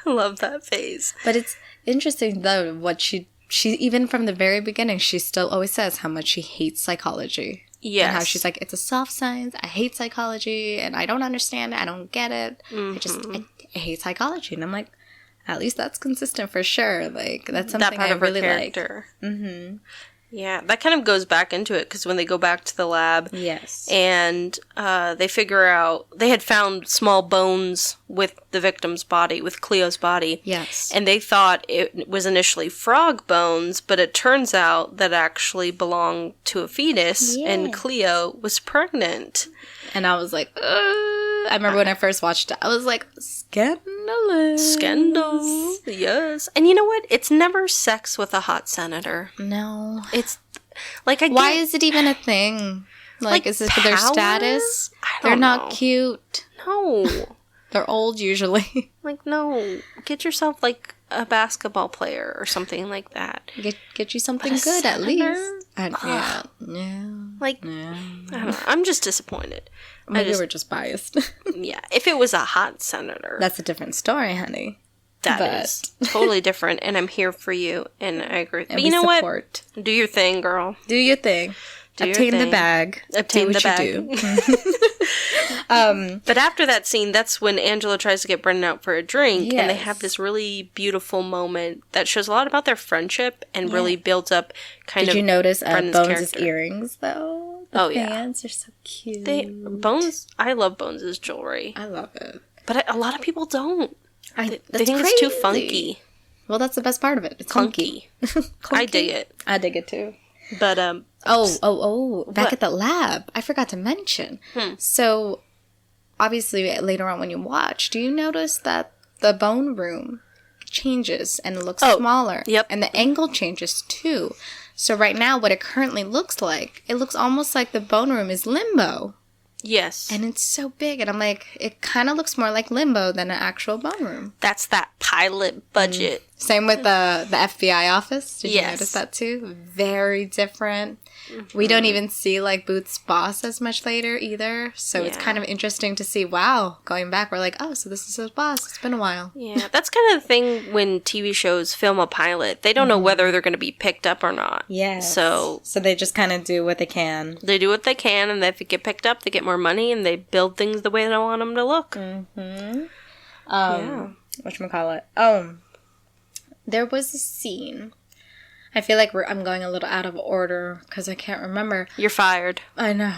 love that phase. But it's interesting, though, what she she, even from the very beginning, she still always says how much she hates psychology. Yes. And how she's like, it's a soft science. I hate psychology, and I don't understand it. I don't get it. I hate psychology. And I'm like, at least that's consistent for sure. Like, that's something that part I of her really character. like. Mm-hmm. Yeah, that kind of goes back into it, because when they go back to the lab, yes, and they figure out they had found small bones with the victim's body, with Cleo's body. Yes, and they thought it was initially frog bones, but it turns out that actually belonged to a fetus, and Cleo was pregnant. And I was like, I remember when I first watched it, I was like, scandalous. Scandal, yes. And you know what? It's never sex with a hot senator. No. It's like, why is it even a thing? Like is it for their status? They're not cute. No. They're old usually. Like, no. Get yourself like a basketball player or something like that. Get you something good senator? At least. Yeah. Like, I don't know. I'm just disappointed. Maybe we're just biased. Yeah. If it was a hot senator. That's a different story, honey. That is totally different, and I'm here for you, and I agree. But you know what? Do your thing, girl. Do your thing. Obtain the bag. Obtain the bag. Do. But after that scene, that's when Angela tries to get Brennan out for a drink, and they have this really beautiful moment that shows a lot about their friendship and really builds up kind of. Did you notice Brennan's Bones' character. Earrings, though? The fans are so cute. I love Bones' jewelry. I love it. But a lot of people don't. They think crazy. it's too funky. Well, that's the best part of it. It's clunky. I dig it. I dig it too. But back at the lab, I forgot to mention. So, obviously, later on when you watch, do you notice that the bone room changes and it looks smaller? Yep. And the angle changes too. So right now, what it currently looks like, it looks almost like the bone room is Limbo. Yes. And it's so big. And I'm like, it kind of looks more like Limbo than an actual bone room. That's that pilot budget. Same with the FBI office. Did you notice that too? Very different. Mm-hmm. We don't even see like Booth's boss as much later either. So it's kind of interesting to see, wow, going back, we're like, oh, so this is his boss. It's been a while. Yeah, that's kind of the thing when TV shows film a pilot. They don't know whether they're going to be picked up or not. Yeah. So they just kind of do what they can. They do what they can, and if it get picked up, they get more money, and they build things the way they want them to look. Mm-hmm. Whatchamacallit? There was a scene. I feel like I'm going a little out of order because I can't remember. You're fired. I know.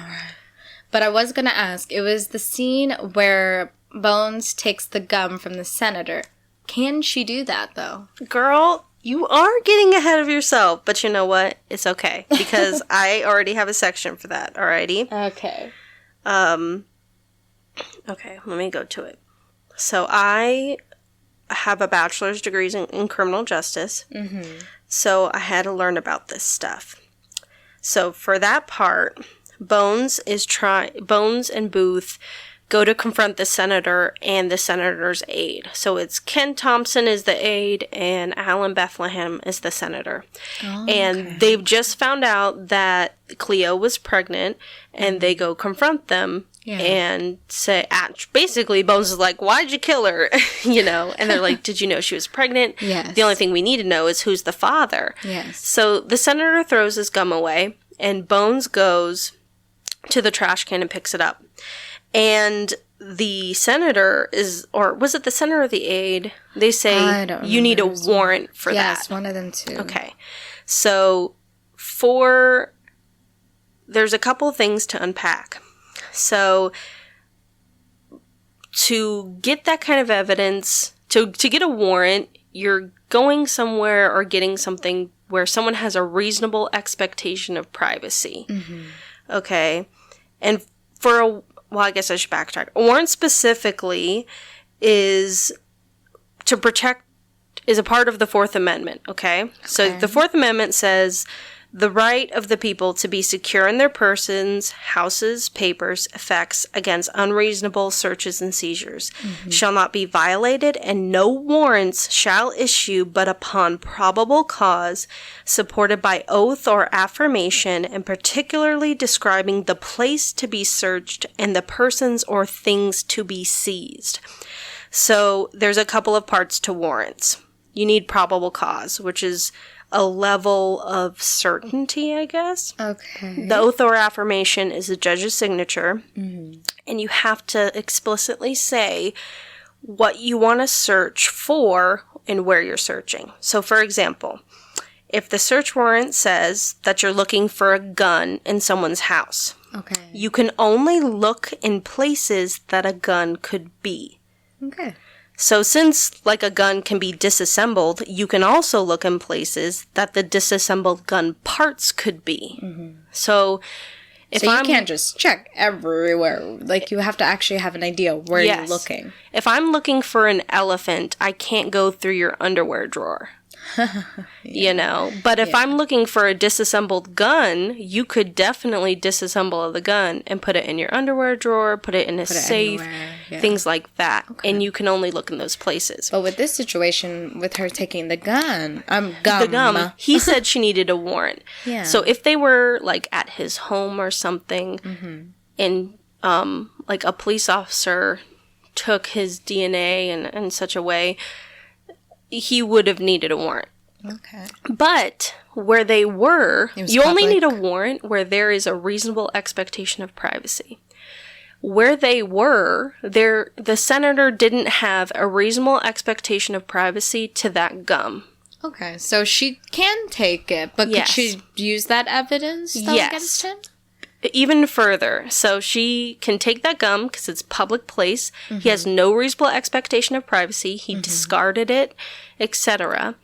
But I was going to ask. It was the scene where Bones takes the gum from the senator. Can she do that, though? Girl, you are getting ahead of yourself. But you know what? It's okay. Because I already have a section for that. Alrighty? Okay. Okay, let me go to it. So I have a bachelor's degree in criminal justice. Mm-hmm. So I had to learn about this stuff. So for that part, Bones and Booth go to confront the senator and the senator's aide. So it's Ken Thompson is the aide and Alan Bethlehem is the senator. Oh, and they've just found out that Cleo was pregnant, and they go confront them. Yeah. And say, basically, Bones is like, why'd you kill her? And they're like, did you know she was pregnant? Yes. The only thing we need to know is who's the father. Yes. So the senator throws his gum away, and Bones goes to the trash can and picks it up. And the senator was it the senator or the aide? They say, you need a warrant for that. Yes, one of them too. Okay. So there's a couple things to unpack. So, to get that kind of evidence, to get a warrant, you're going somewhere or getting something where someone has a reasonable expectation of privacy. Mm-hmm. Okay? And I guess I should backtrack. A warrant specifically is to protect, is a part of the Fourth Amendment, okay? So, the Fourth Amendment says the right of the people to be secure in their persons, houses, papers, effects against unreasonable searches and seizures shall not be violated, and no warrants shall issue but upon probable cause, supported by oath or affirmation, and particularly describing the place to be searched and the persons or things to be seized. So there's a couple of parts to warrants. You need probable cause, which is a level of certainty, I guess. Okay. The oath or affirmation is the judge's signature, and you have to explicitly say what you want to search for and where you're searching. So, for example, if the search warrant says that you're looking for a gun in someone's house, Okay. you can only look in places that a gun could be. Okay. So since, like, a gun can be disassembled, you can also look in places that the disassembled gun parts could be. So if So you can't just check everywhere. Like, you have to actually have an idea where you're looking. If I'm looking for an elephant, I can't go through your underwear drawer. You know? But if I'm looking for a disassembled gun, you could definitely disassemble the gun and put it in your underwear drawer, put it in a safe, things like that. Okay. And you can only look in those places. But with this situation, with her taking the gun, the gum, he said she needed a warrant. Yeah. So if they were, like, at his home or something, and, like, a police officer took his DNA in such a way, he would have needed a warrant. Okay. But where they were, you only public. need a warrant where there is a reasonable expectation of privacy. Where they were, the senator didn't have a reasonable expectation of privacy to that gum. Okay, so she can take it, but could she use that evidence against him? Even further. So she can take that gum because it's public place. He has no reasonable expectation of privacy. He discarded it, etc.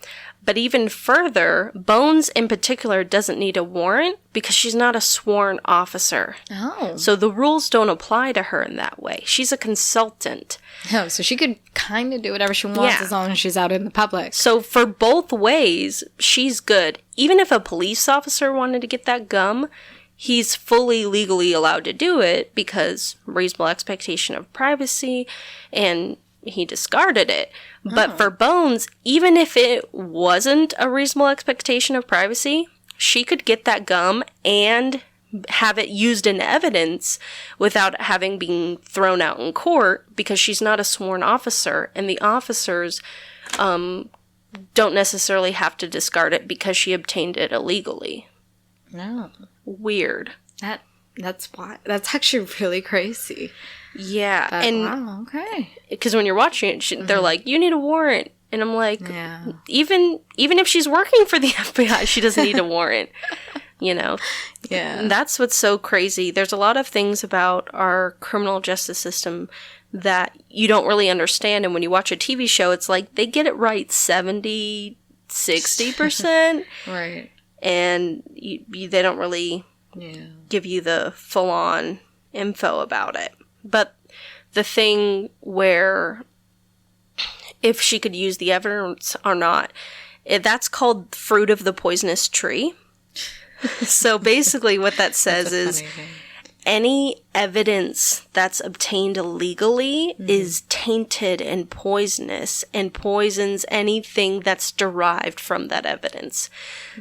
But even further, Bones in particular doesn't need a warrant because she's not a sworn officer. Oh. So the rules don't apply to her in that way. She's a consultant. Oh, so she could kind of do whatever she wants as long as she's out in the public. So for both ways, she's good. Even if a police officer wanted to get that gum, he's fully legally allowed to do it because reasonable expectation of privacy, and he discarded it. But for Bones, even if it wasn't a reasonable expectation of privacy, she could get that gum and have it used in evidence without having been thrown out in court because she's not a sworn officer, and the officers don't necessarily have to discard it because she obtained it illegally. No. Weird. That's why. That's actually really crazy. Yeah. Wow, okay. Because when you're watching it, they're like, you need a warrant. And I'm like, even if she's working for the FBI, she doesn't need a warrant. You know? Yeah. And that's what's so crazy. There's a lot of things about our criminal justice system that you don't really understand. And when you watch a TV show, it's like they get it right 70, 60%. Right. And they don't really give you the full-on info about it. But the thing where if she could use the evidence or not, that's called fruit of the poisonous tree. So basically what that says is any evidence that's obtained illegally is tainted and poisonous and poisons anything that's derived from that evidence.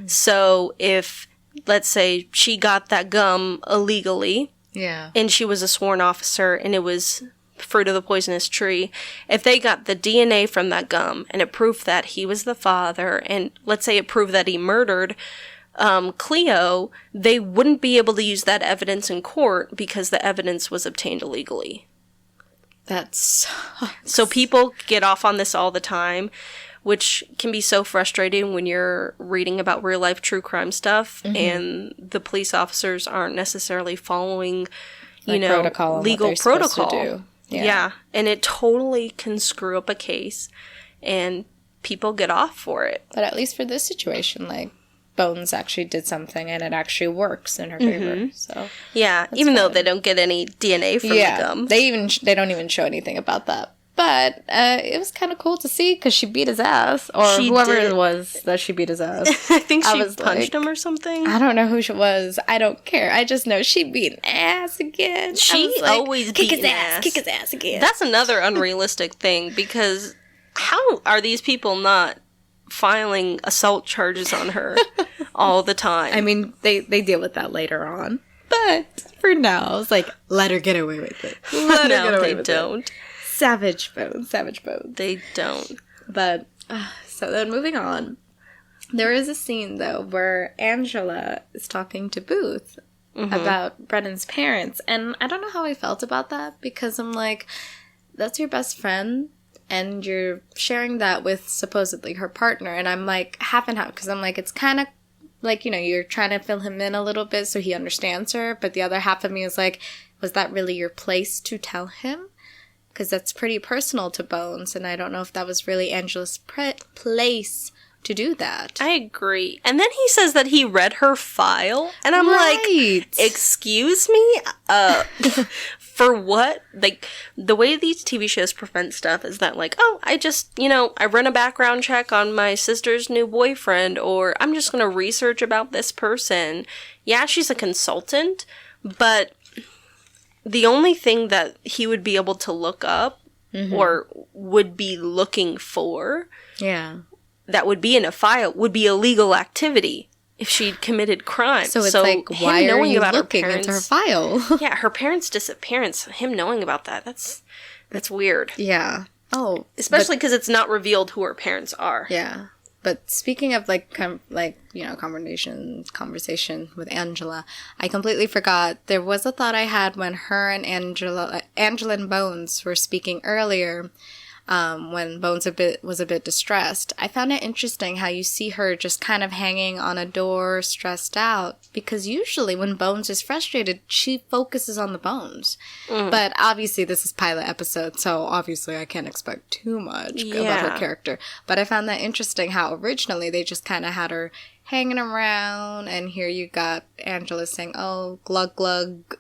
So if, let's say, she got that gum illegally, and she was a sworn officer and it was fruit of the poisonous tree, if they got the DNA from that gum and it proved that he was the father, and let's say it proved that he murdered Cleo, they wouldn't be able to use that evidence in court because the evidence was obtained illegally. That sucks. So people get off on this all the time, which can be so frustrating when you're reading about real life true crime stuff and the police officers aren't necessarily following, protocol legal protocol. Yeah. And it totally can screw up a case and people get off for it. But at least for this situation, like, Bones actually did something and it actually works in her favor. So yeah, even though they don't get any DNA from the gum. They don't even show anything about that. But it was kind of cool to see because she beat his ass, or whoever it was that she beat his ass. I think she punched him or something. I don't know who she was. I don't care. I just know she beat ass again. She always beat his ass. Kick his ass again. That's another unrealistic thing because how are these people not filing assault charges on her all the time? I mean, they deal with that later on. But for now, it's like, let her get away with it. Let her get away with it. Savage Bones. They don't. But, so then moving on. There is a scene, though, where Angela is talking to Booth about Brennan's parents. And I don't know how I felt about that, because I'm like, that's your best friend, and you're sharing that with supposedly her partner. And I'm like, half and half, because I'm like, it's kind of like, you know, you're trying to fill him in a little bit so he understands her. But the other half of me is like, was that really your place to tell him? Because that's pretty personal to Bones, and I don't know if that was really Angela's place to do that. I agree. And then he says that he read her file, and I'm like, excuse me? For what? Like, the way these TV shows prevent stuff is that, like, oh, I just, you know, I run a background check on my sister's new boyfriend, or I'm just gonna research about this person. Yeah, she's a consultant, but the only thing that he would be able to look up or would be looking for that would be in a file would be illegal activity if she'd committed crime. So it's like, why are you looking into her file? Yeah, her parents' disappearance, him knowing about that, that's weird. Yeah. Oh. Especially because it's not revealed who her parents are. Yeah. But speaking of, like, you know, conversation with Angela, I completely forgot. There was a thought I had when her and Angela and Bones were speaking earlier, when Bones was a bit distressed. I found it interesting how you see her just kind of hanging on a door, stressed out, because usually when Bones is frustrated, she focuses on the bones. But obviously this is pilot episode, so obviously I can't expect too much about her character. But I found that interesting how originally they just kind of had her hanging around, and here you got Angela saying, oh, glug glug,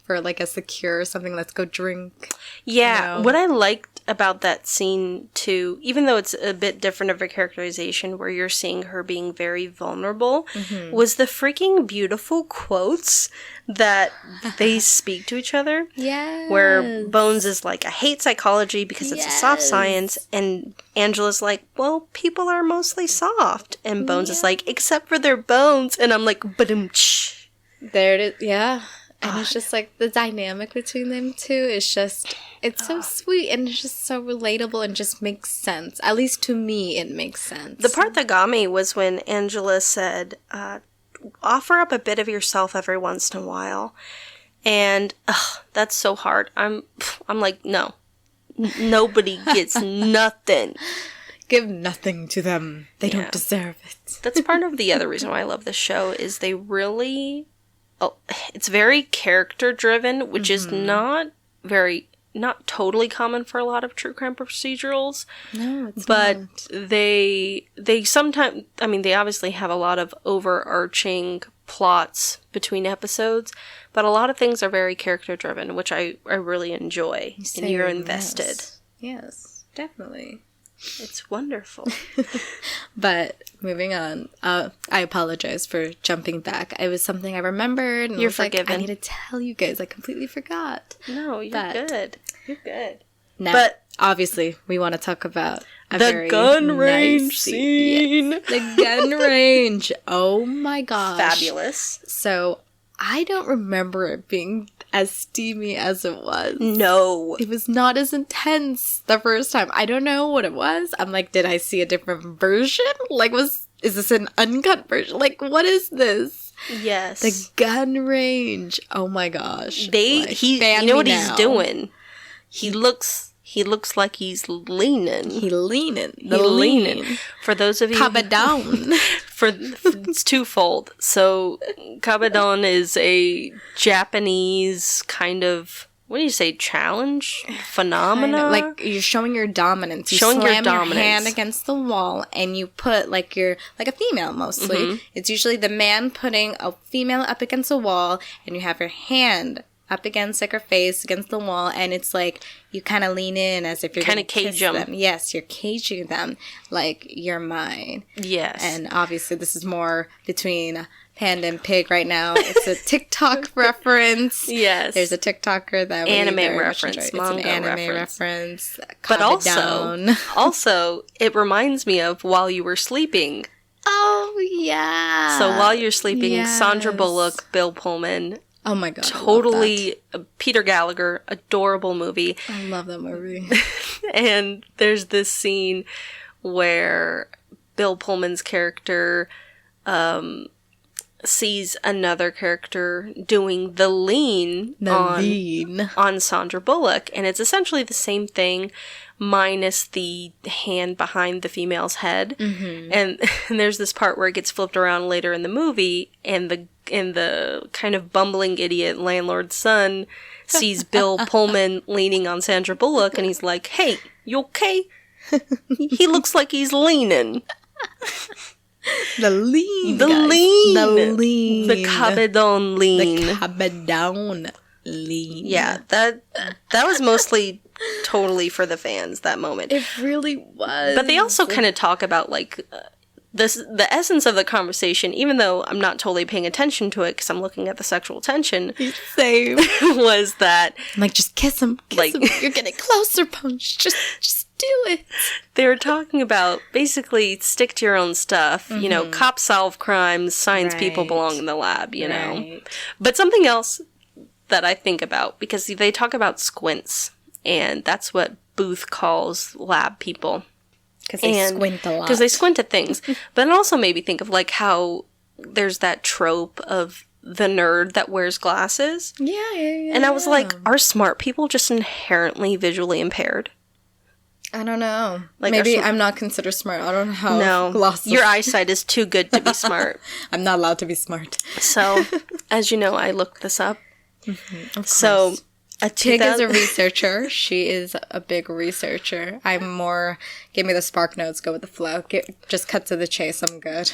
for like a secure something, let's go drink. Yeah, you know? What I liked about that scene too, even though it's a bit different of a characterization where you're seeing her being very vulnerable, was the freaking beautiful quotes that they speak to each other. Yes. Where Bones is like, I hate psychology because it's a soft science, and Angela's like, well, people are mostly soft, and Bones is like, except for their bones, and I'm like, ba-dum-tsh. There it is, yeah. And it's just like the dynamic between them two is just, it's so sweet, and it's just so relatable and just makes sense. At least to me, it makes sense. The part that got me was when Angela said, offer up a bit of yourself every once in a while. And that's so hard. I'm like, no. Nobody gets nothing. Give nothing to them. They don't deserve it. That's part of the other reason why I love this show, is they really... Oh, it's very character driven, which is not totally common for a lot of true crime procedurals. No, it's but not. They sometimes, I mean, they obviously have a lot of overarching plots between episodes, but a lot of things are very character driven, which I really enjoy. And you're invested. Yes, definitely. It's wonderful. But moving on, I apologize for jumping back. It was something I remembered. And You're Like, forgiven. I need to tell you guys. I completely forgot. No, you're good. You're good. Now, But obviously, we want to talk about the gun range scene. Yes, the gun range. Oh my gosh. Fabulous. So, I don't remember it being as steamy as it was. No. It was not as intense the first time. I don't know what it was. I'm like, did I see a different version? Like, is this an uncut version? Like, what is this? Yes. The gun range. Oh my gosh. You know what he's doing? He looks like he's leaning. He leaning. Leaning. For those of you Cabadon. It's twofold. So Cabadon is a Japanese kind of, what do you say, challenge? Phenomena? Like, you're showing your dominance. You slam your hand against the wall, and you put, like, a female, mostly. It's usually the man putting a female up against a wall, and you have your hand up against, like, her face against the wall, and it's like, you kind of lean in as if you're going to cage them. Yes, you're caging them, like, you're mine. Yes. And obviously, this is more between Panda and Pig right now. It's a TikTok reference. Yes. There's a TikToker that anime we very reference, much enjoy. It's an manga anime reference. But also, it reminds me of While You Were Sleeping. Oh, yeah. So While You're Sleeping, Sandra Bullock, Bill Pullman. Oh my god. Totally Peter Gallagher, adorable movie. I love that movie. And there's this scene where Bill Pullman's character sees another character doing the lean on Sandra Bullock. And it's essentially the same thing, minus the hand behind the female's head. Mm-hmm. And there's this part where it gets flipped around later in the movie, and the kind of bumbling idiot landlord's son sees Bill Pullman leaning on Sandra Bullock, and he's like, "Hey, you okay? He looks like he's leaning." The lean. The Cabedon lean. The Cabedon lean. Yeah, that was mostly totally for the fans, that moment. It really was. But they also kind of talk about, like, the essence of the conversation, even though I'm not totally paying attention to it because I'm looking at the sexual tension. Same. Was that... I'm like, just kiss him. Kiss him. You're getting closer, Punch. Just do it. They were talking about, basically, stick to your own stuff. Mm-hmm. You know, cops solve crimes, science people belong in the lab, you know. But something else that I think about, because they talk about squints, and that's what Booth calls lab people. Because they squint a lot. Because they squint at things. But it also made me think of, like, how there's that trope of the nerd that wears glasses. Yeah. And I was like, are smart people just inherently visually impaired? I don't know. Like, maybe I'm not considered smart. I don't know how glasses... Your eyesight is too good to be smart. I'm not allowed to be smart. So, as you know, I looked this up. Mm-hmm, so, Pig is a researcher. She is a big researcher. I'm more, give me the spark notes, go with the flow. Just cut to the chase, I'm good.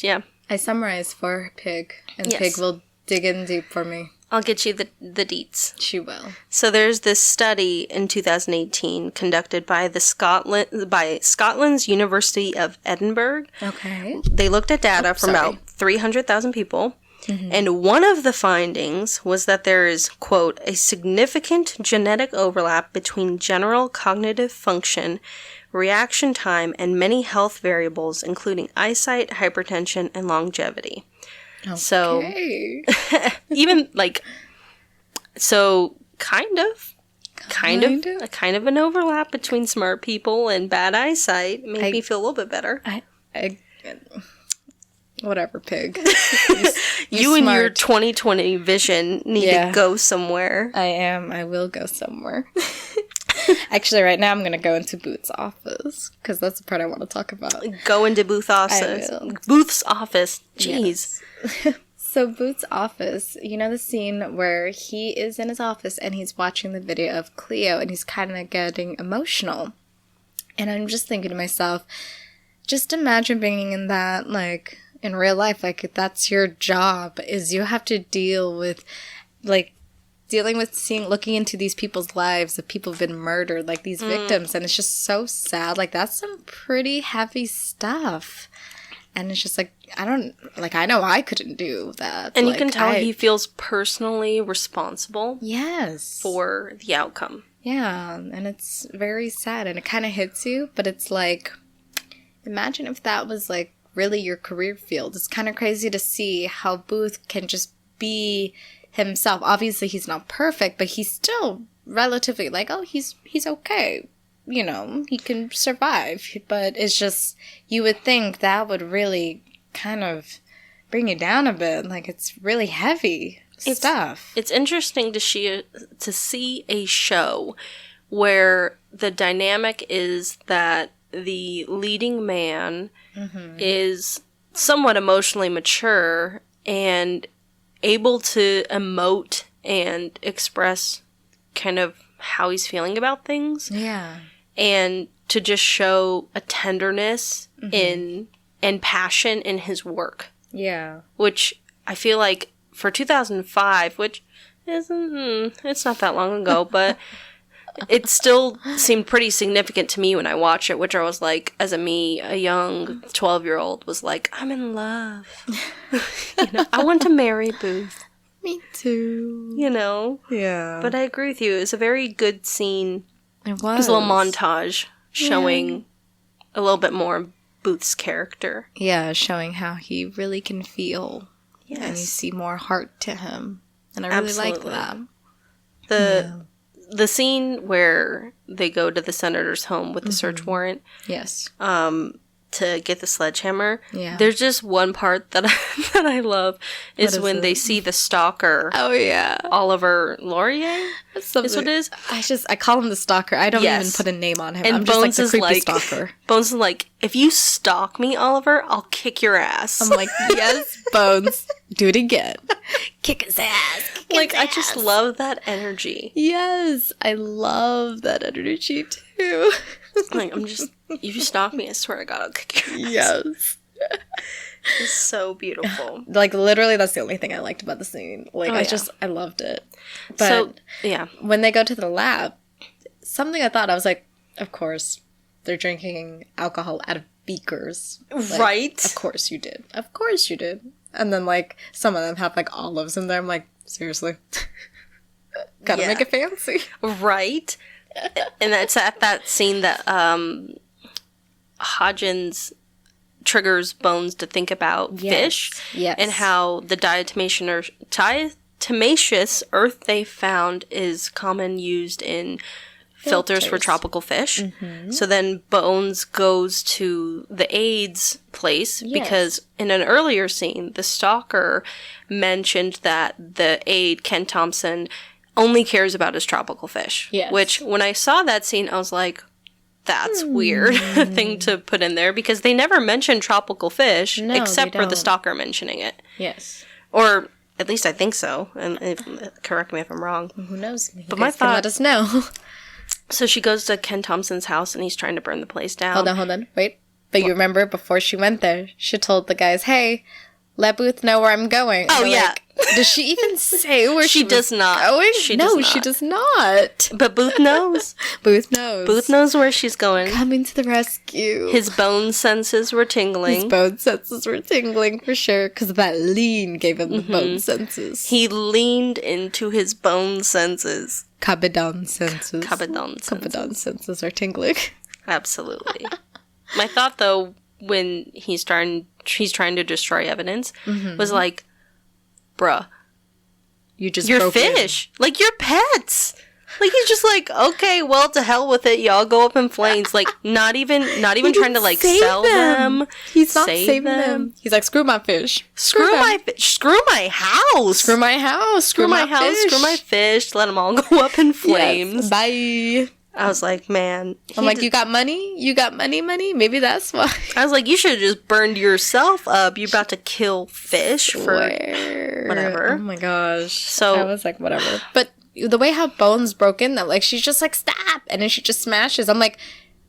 Yeah. I summarize for Pig, and yes. Pig will dig in deep for me. I'll get you the deets. She will. So there's this study in 2018 conducted by Scotland's University of Edinburgh. Okay. They looked at data from about 300,000 people. Mm-hmm. And one of the findings was that there is, quote, a significant genetic overlap between general cognitive function, reaction time, and many health variables, including eyesight, hypertension, and longevity. Okay. So, even, like, so kind of an overlap between smart people and bad eyesight made me feel a little bit better. Whatever, Pig. You and your 20/20 vision need to go somewhere. I will go somewhere. Actually, right now I'm going to go into Booth's office, because that's the part I want to talk about. Go into Booth's office. Booth's office. Jeez. Yes. So Booth's office, you know the scene where he is in his office and he's watching the video of Cleo and he's kind of getting emotional. And I'm just thinking to myself, just imagine being in that, like, in real life, like, that's your job, is you have to deal with, like, looking into these people's lives of people who've been murdered, like these victims, and it's just so sad. Like, that's some pretty heavy stuff. And it's just like, I know I couldn't do that. And you can tell he feels personally responsible. Yes. For the outcome. Yeah, and it's very sad, and it kind of hits you, but it's like, imagine if that was, like, really your career field. It's kind of crazy to see how Booth can just be himself. Obviously, he's not perfect, but he's still relatively like, oh, he's okay. You know, he can survive. But it's just, you would think that would really kind of bring you down a bit. Like, it's really heavy stuff. It's interesting to see a show where the dynamic is that the leading man is somewhat emotionally mature and able to emote and express kind of how he's feeling about things. Yeah. And to just show a tenderness and passion in his work. Yeah. Which I feel like for 2005, which isn't, it's not that long ago, but it still seemed pretty significant to me when I watched it, which I was like, as a young 12-year-old, was like, I'm in love. You know, I want to marry Booth. Me too. You know? Yeah. But I agree with you. It was a very good scene. It was. It was a little montage showing a little bit more of Booth's character. Yeah, showing how he really can feel. Yes. And you see more heart to him. And I really liked that. The scene where they go to the senator's home with the search warrant. Yes. to get the sledgehammer. Yeah. There's just one part that I love is when they see the stalker. Oh, yeah. Oliver Laurier? Is what it is? I call him the stalker. I don't even put a name on him. And I'm Bones just like the creepy is stalker. Bones is like, if you stalk me, Oliver, I'll kick your ass. I'm like, yes, Bones, do it again. Kick his ass. I just love that energy. Yes, I love that energy too. If you stalk me, I swear to God, I'll kick your ass. Yes. It's so beautiful. Literally, that's the only thing I liked about the scene. I loved it. But when they go to the lab, something I thought, I was like, of course, they're drinking alcohol out of beakers. Right? Of course you did. Of course you did. And then, some of them have, olives in there. I'm like, seriously? Gotta make it fancy. Right? And that's at that scene that Hodgins triggers Bones to think about fish. Yes. And how the diatomaceous earth they found is common used in filters for tropical fish. Mm-hmm. So then Bones goes to the AIDS place because in an earlier scene, the stalker mentioned that the aide, Ken Thompson, only cares about his tropical fish. Yes. Which, when I saw that scene, I was like, that's weird thing to put in there because they never mention tropical fish except for the stalker mentioning it. Yes. Or at least I think so. And correct me if I'm wrong. Who knows? But my thought, let us know. So she goes to Ken Thompson's house and he's trying to burn the place down. Hold on. Wait. But you remember before she went there, she told the guys, hey, let Booth know where I'm going. Oh, yeah. Does she even say where she does not going? She does not. But Booth knows. Booth knows. Booth knows where she's going. Coming to the rescue. His bone senses were tingling. His bone senses were tingling for sure because that lean gave him the bone senses. He leaned into his bone senses. Cabedon senses. Cabedon senses are tingling. Absolutely. My thought, though, when she's trying to destroy evidence, was like, bruh, you're fish. You're pets. He's just like, okay, well, to hell with it. Y'all go up in flames. Not even trying to sell them. He's not saving them. He's like, screw my fish. Screw my house. Screw my house. Screw my house. Fish. Screw my fish. Let them all go up in flames. Yes. Bye. I was like, man. I'm like, you got money? You got money? Maybe that's why. I was like, you should have just burned yourself up. You're about to kill fish for whatever. Oh my gosh. So I was like, whatever. But the way how Bones broke in, that she's just like, stop, and then she just smashes. I'm like,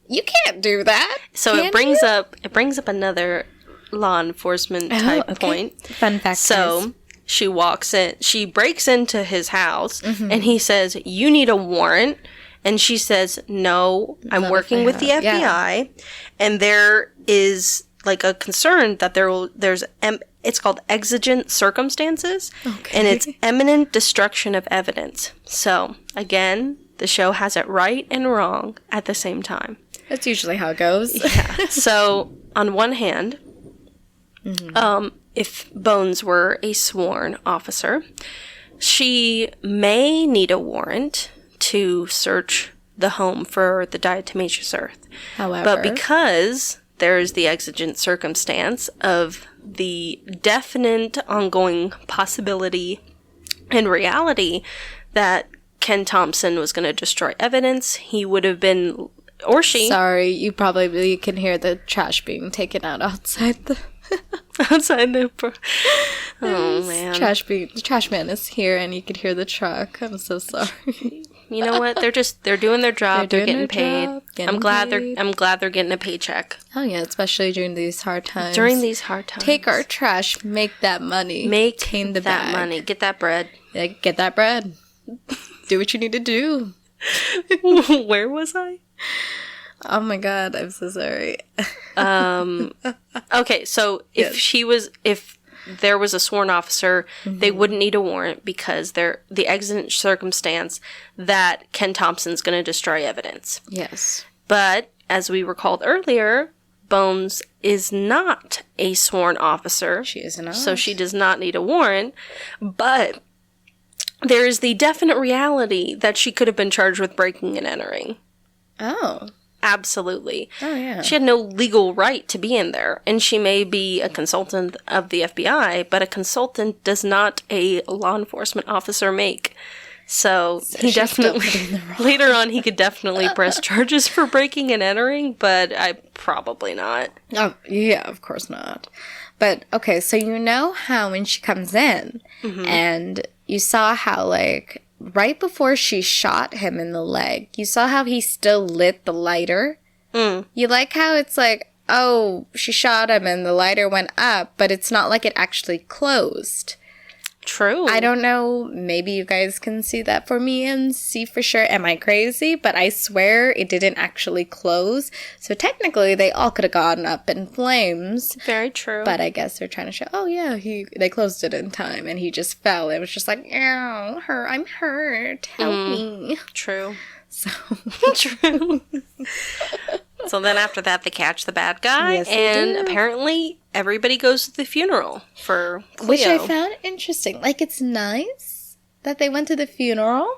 you can't do that. So it brings up another law enforcement type point. Fun fact. So she breaks into his house, and he says, you need a warrant. And she says, no, I'm working with the FBI. Yeah. And there is a concern that it's called exigent circumstances. Okay. And it's imminent destruction of evidence. So, again, the show has it right and wrong at the same time. That's usually how it goes. Yeah. So, on one hand, if Bones were a sworn officer, she may need a warrant to search the home for the diatomaceous earth. However, but because there is the exigent circumstance of the definite ongoing possibility and reality that Ken Thompson was going to destroy evidence, he would have been, or she. Sorry, you probably can hear the trash being taken out outside the... outside the... Oh, man. The trash man is here and you could hear the truck. I'm so sorry. You know what? They're doing their job. They're getting paid. I'm glad they're getting a paycheck. Oh yeah, especially during these hard times. Take our trash, make that money. Maintain that bag. Money. Get that bread. Yeah, get that bread. Do what you need to do. Where was I? Oh my god, I'm so sorry. Okay, so if there was a sworn officer, they wouldn't need a warrant because they're the exigent circumstance that Ken Thompson's going to destroy evidence. Yes. But, as we recalled earlier, Bones is not a sworn officer. She is not. So she does not need a warrant. But there is the definite reality that she could have been charged with breaking and entering. Oh. Absolutely. Oh, yeah. She had no legal right to be in there. And she may be a consultant of the FBI, but a consultant does not a law enforcement officer make. So he definitely, later on, he could definitely press charges for breaking and entering, but probably not. Oh, yeah, of course not. But, okay, so you know how when she comes in, and you saw how, like, right before she shot him in the leg, you saw how he still lit the lighter? You like how it's like, oh, she shot him and the lighter went up, but it's not like it actually closed. True. I don't know. Maybe you guys can see that for me and see for sure. Am I crazy? But I swear it didn't actually close. So technically, they all could have gone up in flames. Very true. But I guess they're trying to show, oh yeah, they closed it in time and he just fell. It was just like, ow, I'm hurt. Help me. True. So true. So then after that, they catch the bad guy, Yes, they and do. apparently everybody goes to the funeral for Cleo. which I found interesting. Like, it's nice that they went to the funeral,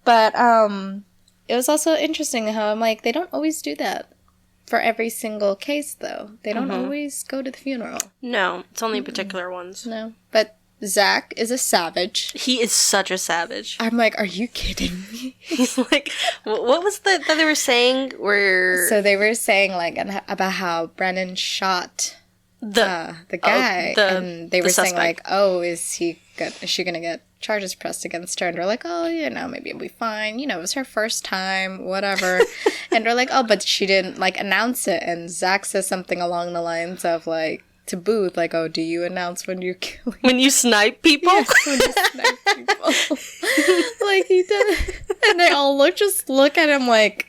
but it was also interesting how I'm like, they don't always do that for every single case, though. They don't always go to the funeral. No, it's only particular ones. No, but Zach is a savage. He is such a savage. I'm like, are you kidding me? He's like, what was that they were saying? Where So they were saying like about how Brennan shot the guy, and they were saying suspect. like, oh, is she gonna get charges pressed against her? And they're like, oh, maybe it'll be fine. It was her first time, whatever. And they're like, oh, but she didn't like announce it. And Zach says something along the lines of like, to Booth, like, oh, do you announce when you're killing? When you snipe people? Yes, when you snipe people. Like, he did. And they all look at him like,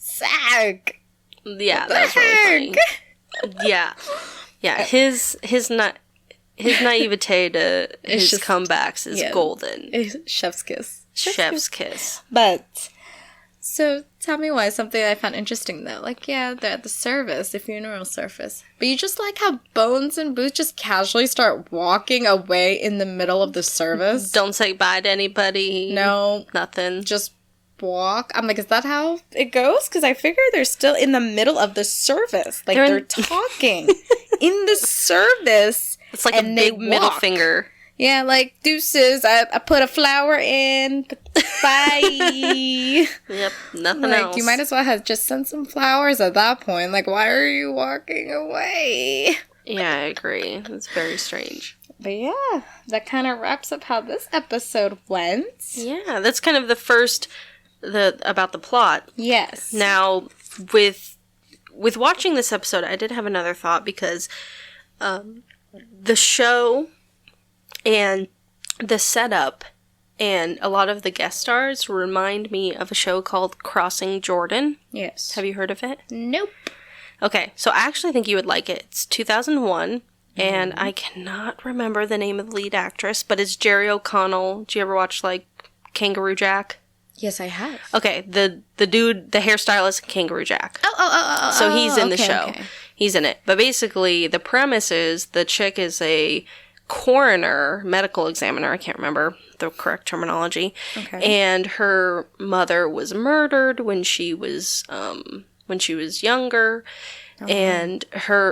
Zach. Yeah, that was really funny. Yeah. Yeah, his naivete to his just, comebacks is golden. Chef's kiss. Chef's kiss. But, so tell me why something I found interesting though. Like, yeah, they're at the service, the funeral service. But you just like how Bones and Booth just casually start walking away in the middle of the service. Don't say bye to anybody. No. Nothing. Just walk. I'm like, is that how it goes? Because I figure they're still in the middle of the service. Like, they're talking in the service. It's like a big middle finger. Yeah, like, deuces, I put a flower in. Bye. Yep, nothing like, else. You might as well have just sent some flowers at that point. Like, why are you walking away? Yeah, I agree. It's very strange. But yeah, that kind of wraps up how this episode went. Yeah, that's kind of the first about the plot. Yes. Now, with watching this episode, I did have another thought because the show and the setup and a lot of the guest stars remind me of a show called Crossing Jordan. Yes. Have you heard of it? Nope. Okay, so I actually think you would like it. It's 2001, and I cannot remember the name of the lead actress, but it's Jerry O'Connell. Do you ever watch, like, Kangaroo Jack? Yes, I have. Okay, the dude, the hairstylist, Kangaroo Jack. Oh. So he's in the okay, show. okay. He's in it. But basically, the premise is the chick is a coroner, medical examiner, I can't remember the correct terminology. Okay. And her mother was murdered when she was younger. Okay. And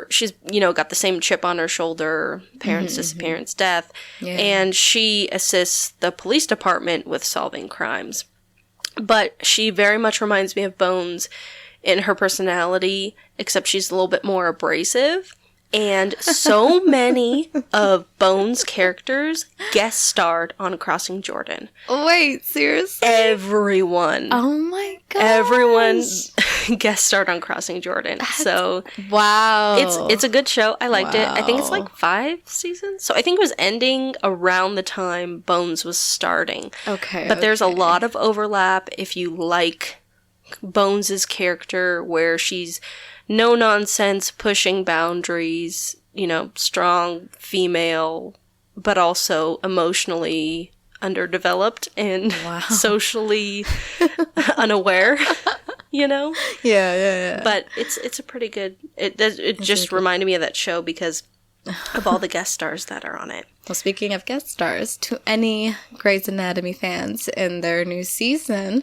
she's, got the same chip on her shoulder, parents' disappearance, death. Yeah. And she assists the police department with solving crimes. But she very much reminds me of Bones in her personality, except she's a little bit more abrasive. And so many of Bones' characters guest starred on Crossing Jordan. Wait, seriously? Everyone. Oh my god. Everyone guest starred on Crossing Jordan. So wow. It's a good show. I liked it. I think it's like 5 seasons. So I think it was ending around the time Bones was starting. Okay. But there's a lot of overlap if you like Bones' character, where she's no nonsense, pushing boundaries, strong female, but also emotionally underdeveloped and socially unaware, Yeah. But it's a pretty good, it just reminded me of that show because of all the guest stars that are on it. Well, speaking of guest stars, to any Grey's Anatomy fans in their new season,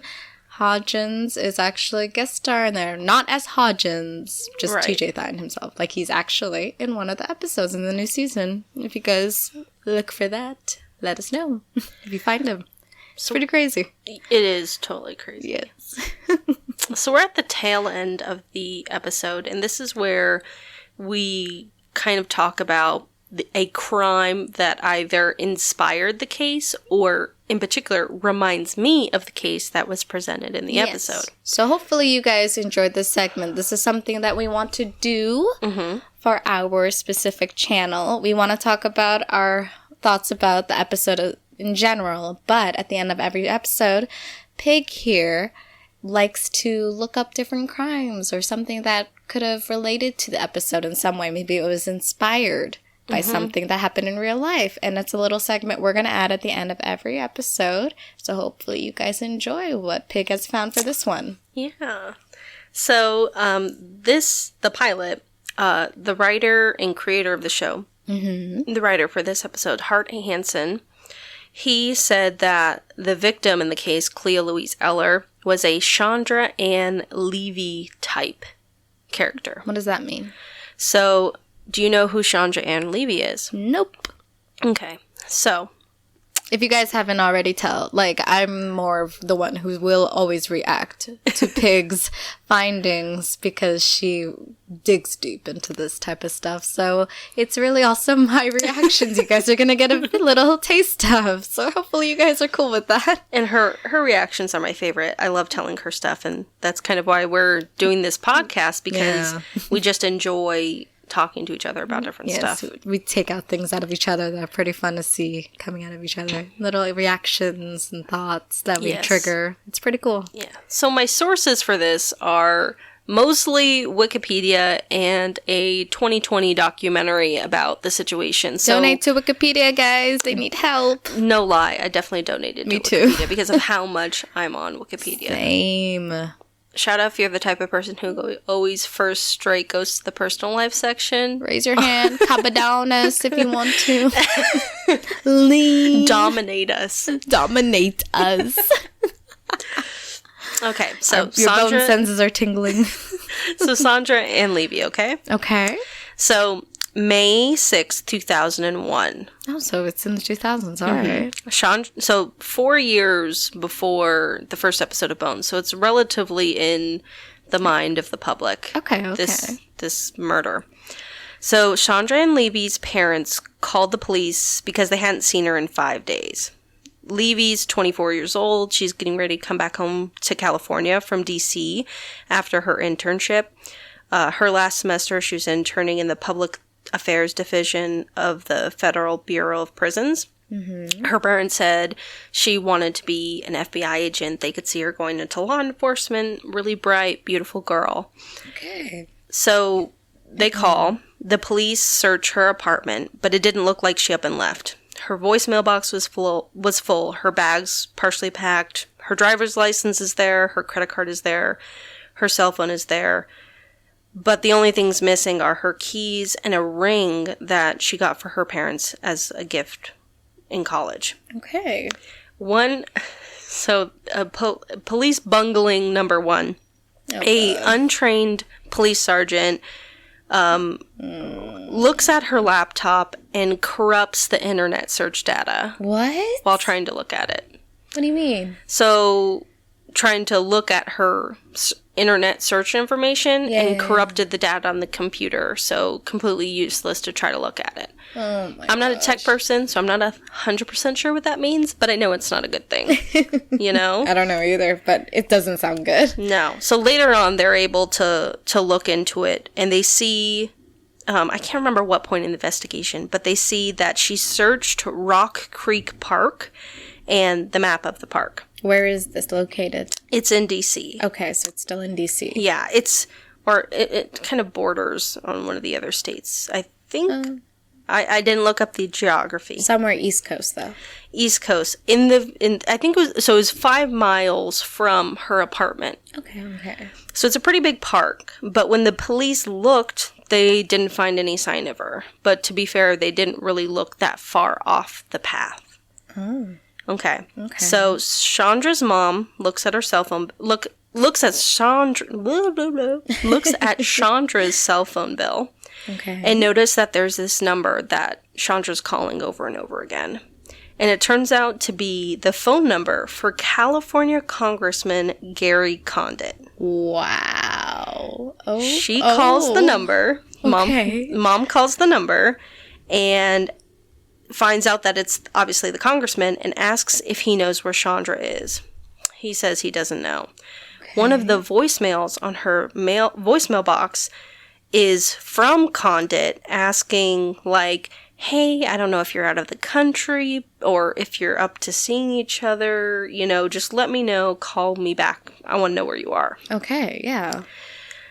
Hodgins is actually a guest star in there. Not as Hodgins, just Right. TJ Thine himself. Like, he's actually in one of the episodes in the new season. If you guys look for that, let us know if you find him. It's pretty crazy. It is totally crazy. Yes. So we're at the tail end of the episode, and this is where we kind of talk about a crime that either inspired the case or, in particular, reminds me of the case that was presented in the episode. So hopefully you guys enjoyed this segment. This is something that we want to do for our specific channel. We want to talk about our thoughts about the episode in general, but at the end of every episode, Pig here likes to look up different crimes or something that could have related to the episode in some way. Maybe it was inspired by something that happened in real life. And it's a little segment we're going to add at the end of every episode. So hopefully you guys enjoy what Pig has found for this one. Yeah. So the pilot, the writer and creator of the show, the writer for this episode, Hart Hansen, he said that the victim in the case, Cleo Louise Eller, was a Chandra Ann Levy type character. What does that mean? So, do you know who Chandra Ann Levy is? Nope. Okay, so if you guys haven't already I'm more of the one who will always react to Pig's findings because she digs deep into this type of stuff. So it's really awesome. My reactions you guys are going to get a little taste of. So hopefully you guys are cool with that. And her reactions are my favorite. I love telling her stuff, and that's kind of why we're doing this podcast, because we just enjoy talking to each other about different stuff. We take out things out of each other that are pretty fun to see coming out of each other. Little reactions and thoughts that we trigger. It's pretty cool. Yeah. So my sources for this are mostly Wikipedia and a 2020 documentary about the situation. So donate to Wikipedia, guys. They need help. No lie, I definitely donated to Wikipedia because of how much I'm on Wikipedia. Same. Shout out if you're the type of person who always first straight goes to the personal life section. Raise your hand. Coppa down us if you want to. Lean. Dominate us. Dominate us. Okay, so your bone senses are tingling. So Chandra Ann Levy, okay? Okay. So May 6th, 2001. Oh, so it's in the 2000s. All right. So 4 years before the first episode of Bones. So it's relatively in the mind of the public. Okay. This murder. So Chandra Ann Levy's parents called the police because they hadn't seen her in 5 days. Levy's 24 years old. She's getting ready to come back home to California from D.C. after her internship. Her last semester, she was interning in the Public Affairs Division of the Federal Bureau of Prisons. Her parents said she wanted to be an FBI agent. They could see her going into law enforcement. Really bright, beautiful girl. Okay. So they call. The police search her apartment, but it didn't look like she up and left. Her voicemail box was full. Her bags partially packed. Her driver's license is there. Her credit card is there. Her cell phone is there. But the only things missing are her keys and a ring that she got for her parents as a gift in college. Okay. Police bungling number one. A untrained police sergeant looks at her laptop and corrupts the internet search data. What? While trying to look at it. What do you mean? So, trying to look at her internet search information and corrupted the data on the computer. So, completely useless to try to look at it. Oh my I'm not a tech person, so I'm not 100% sure what that means, but I know it's not a good thing. You know? I don't know either, but it doesn't sound good. No. So later on, they're able to look into it, and they see, I can't remember what point in the investigation, but they see that she searched Rock Creek Park and the map of the park. Where is this located? It's in D.C. Okay, so it's still in D.C. Yeah, it kind of borders on one of the other states, I think. I didn't look up the geography. Somewhere East Coast, though. East Coast. I think it was 5 miles from her apartment. Okay. So it's a pretty big park. But when the police looked, they didn't find any sign of her. But to be fair, they didn't really look that far off the path. Oh. Okay. So Chandra's mom looks at her cell phone. Looks at Chandra's cell phone bill. Okay. And notice that there's this number that Chandra's calling over and over again. And it turns out to be the phone number for California Congressman Gary Condit. Wow. Oh. She calls the number. Mom calls the number and finds out that it's obviously the congressman and asks if he knows where Chandra is. He says he doesn't know. Okay. One of the voicemails on her voicemail box is from Condit asking, like, hey, I don't know if you're out of the country or if you're up to seeing each other, just let me know, call me back. I want to know where you are. Okay, yeah.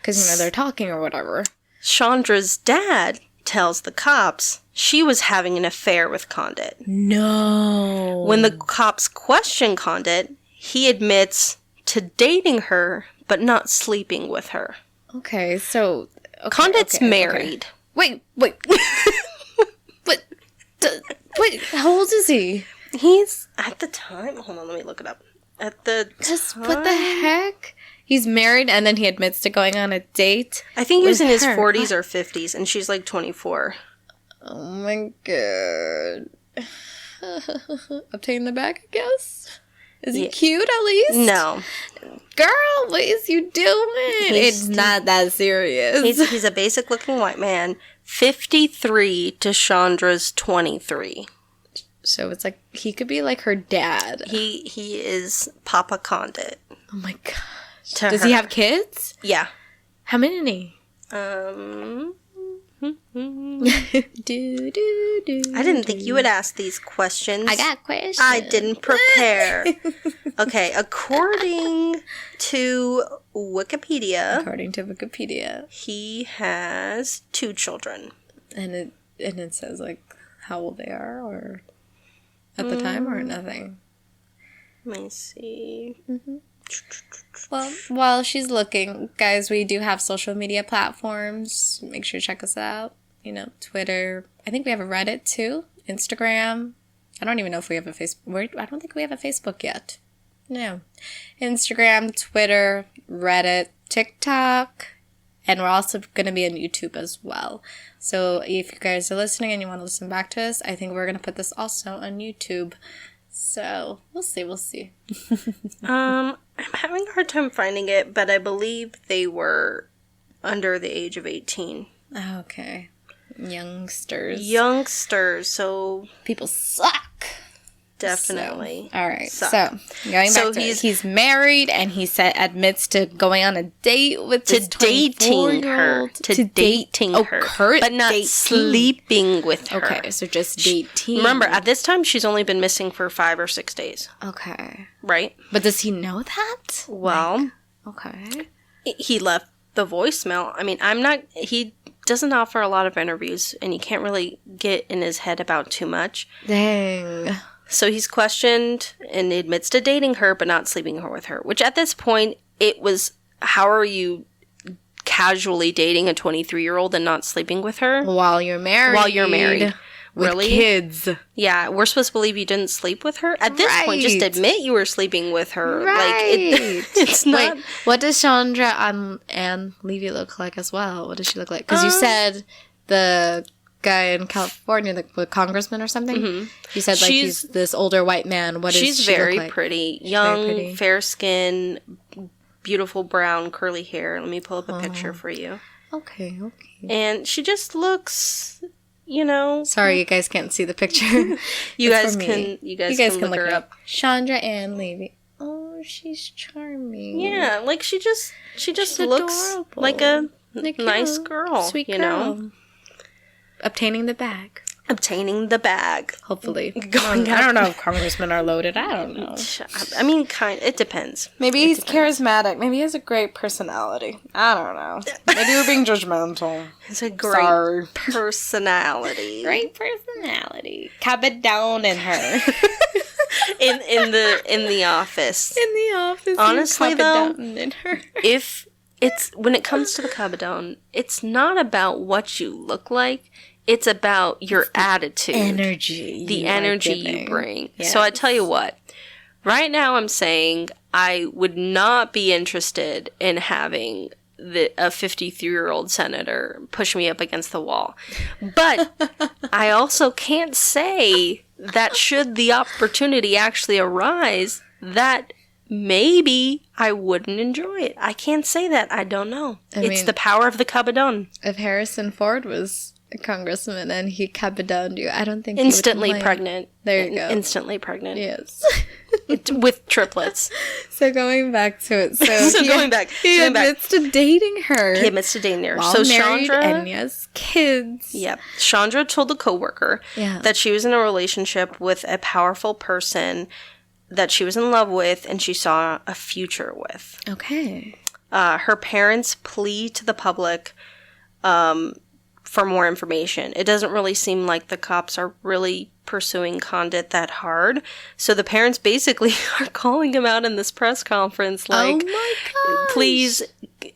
Because, they're talking or whatever. Chandra's dad tells the cops she was having an affair with Condit. No. When the cops question Condit, he admits to dating her, but not sleeping with her. Okay, so... Okay, Condit's married. Okay. Wait. Wait, how old is he? He's, at the time... Hold on, let me look it up. At the time... What the heck? He's married and then he admits to going on a date? I think he was in his 40s or 50s, and she's like 24. Oh my god. Obtain the bag, I guess? Is he cute at least? No. Girl, what is you doing? It's not that serious. He's a basic looking white man, 53 to Chandra's 23. So it's like, he could be like her dad. He is Papa Condit. Oh my gosh. Does he have kids? Yeah. How many? I didn't think you would ask these questions. I got questions. I didn't prepare. Okay, according to Wikipedia, he has 2 children. And it says like how old they are, or at the time, or nothing. Let me see. Mm-hmm. Well, while she's looking, guys, we do have social media platforms. Make sure to check us out. Twitter. I think we have a Reddit too. Instagram. I don't even know if we have a Facebook. I don't think we have a Facebook yet. No. Instagram, Twitter, Reddit, TikTok, and we're also going to be on YouTube as well. So if you guys are listening and you want to listen back to us, I think we're going to put this also on YouTube. So, we'll see. I'm having a hard time finding it, but I believe they were under the age of 18. Okay. Youngsters, so... People suck. Definitely. So, all right, suck. So, going back to he's married, and he admits to going on a date with this 24-year-old. To dating her. But not sleeping with her. Okay, so just dating. Remember, at this time, she's only been missing for 5 or 6 days. Okay. Right? But does he know that? Well. Okay. He left the voicemail. I mean, he doesn't offer a lot of interviews, and you can't really get in his head about too much. Dang. So he's questioned and admits to dating her, but not sleeping with her. Which at this point, it was, how are you casually dating a 23-year-old and not sleeping with her? While you're married. With really? Kids. Yeah, we're supposed to believe you didn't sleep with her? At this point, just admit you were sleeping with her. Right. Like, it's not... Wait, what does Chandra Ann Levy look like as well? What does she look like? Because you said the guy in California, the congressman or something. Mm-hmm. You said like he's this older white man. What does she very look like? Pretty. Young, fair skin, beautiful brown curly hair. Let me pull up a picture for you. Okay. And she just looks, Sorry, you guys can't see the picture. You guys can look her up. Chandra Ann Levy. Oh, she's charming. Yeah, like she just looks adorable. Like a nice girl. Sweet girl. Obtaining the bag. Hopefully. I don't know if congressmen are loaded. I don't know. I mean, it depends. Maybe he's charismatic. Maybe he has a great personality. I don't know. Maybe we're being judgmental. It's a great personality. Great personality. Cap it down in her. in the office. In the office. Honestly, though, in her. when it comes to the Cabadon, it's not about what you look like. It's about your attitude. Energy. The energy you bring. Yes. So I tell you what. Right now I'm saying I would not be interested in having a 53-year-old senator push me up against the wall. But I also can't say that should the opportunity actually arise, that maybe I wouldn't enjoy it. I can't say that. I don't know. It's the power of the cabadon. If Harrison Ford was a congressman and he cabadoned you, I don't think instantly pregnant. There you go. Instantly pregnant. Yes. With triplets. So going back to it. He admits to dating her. He admits to dating her. While so married Chandra, and yes, kids. Yep. Chandra told a coworker that she was in a relationship with a powerful person that she was in love with and she saw a future with. Okay. Her parents plea to the public for more information. It doesn't really seem like the cops are really pursuing Condit that hard. So the parents basically are calling him out in this press conference like, oh my gosh. Please,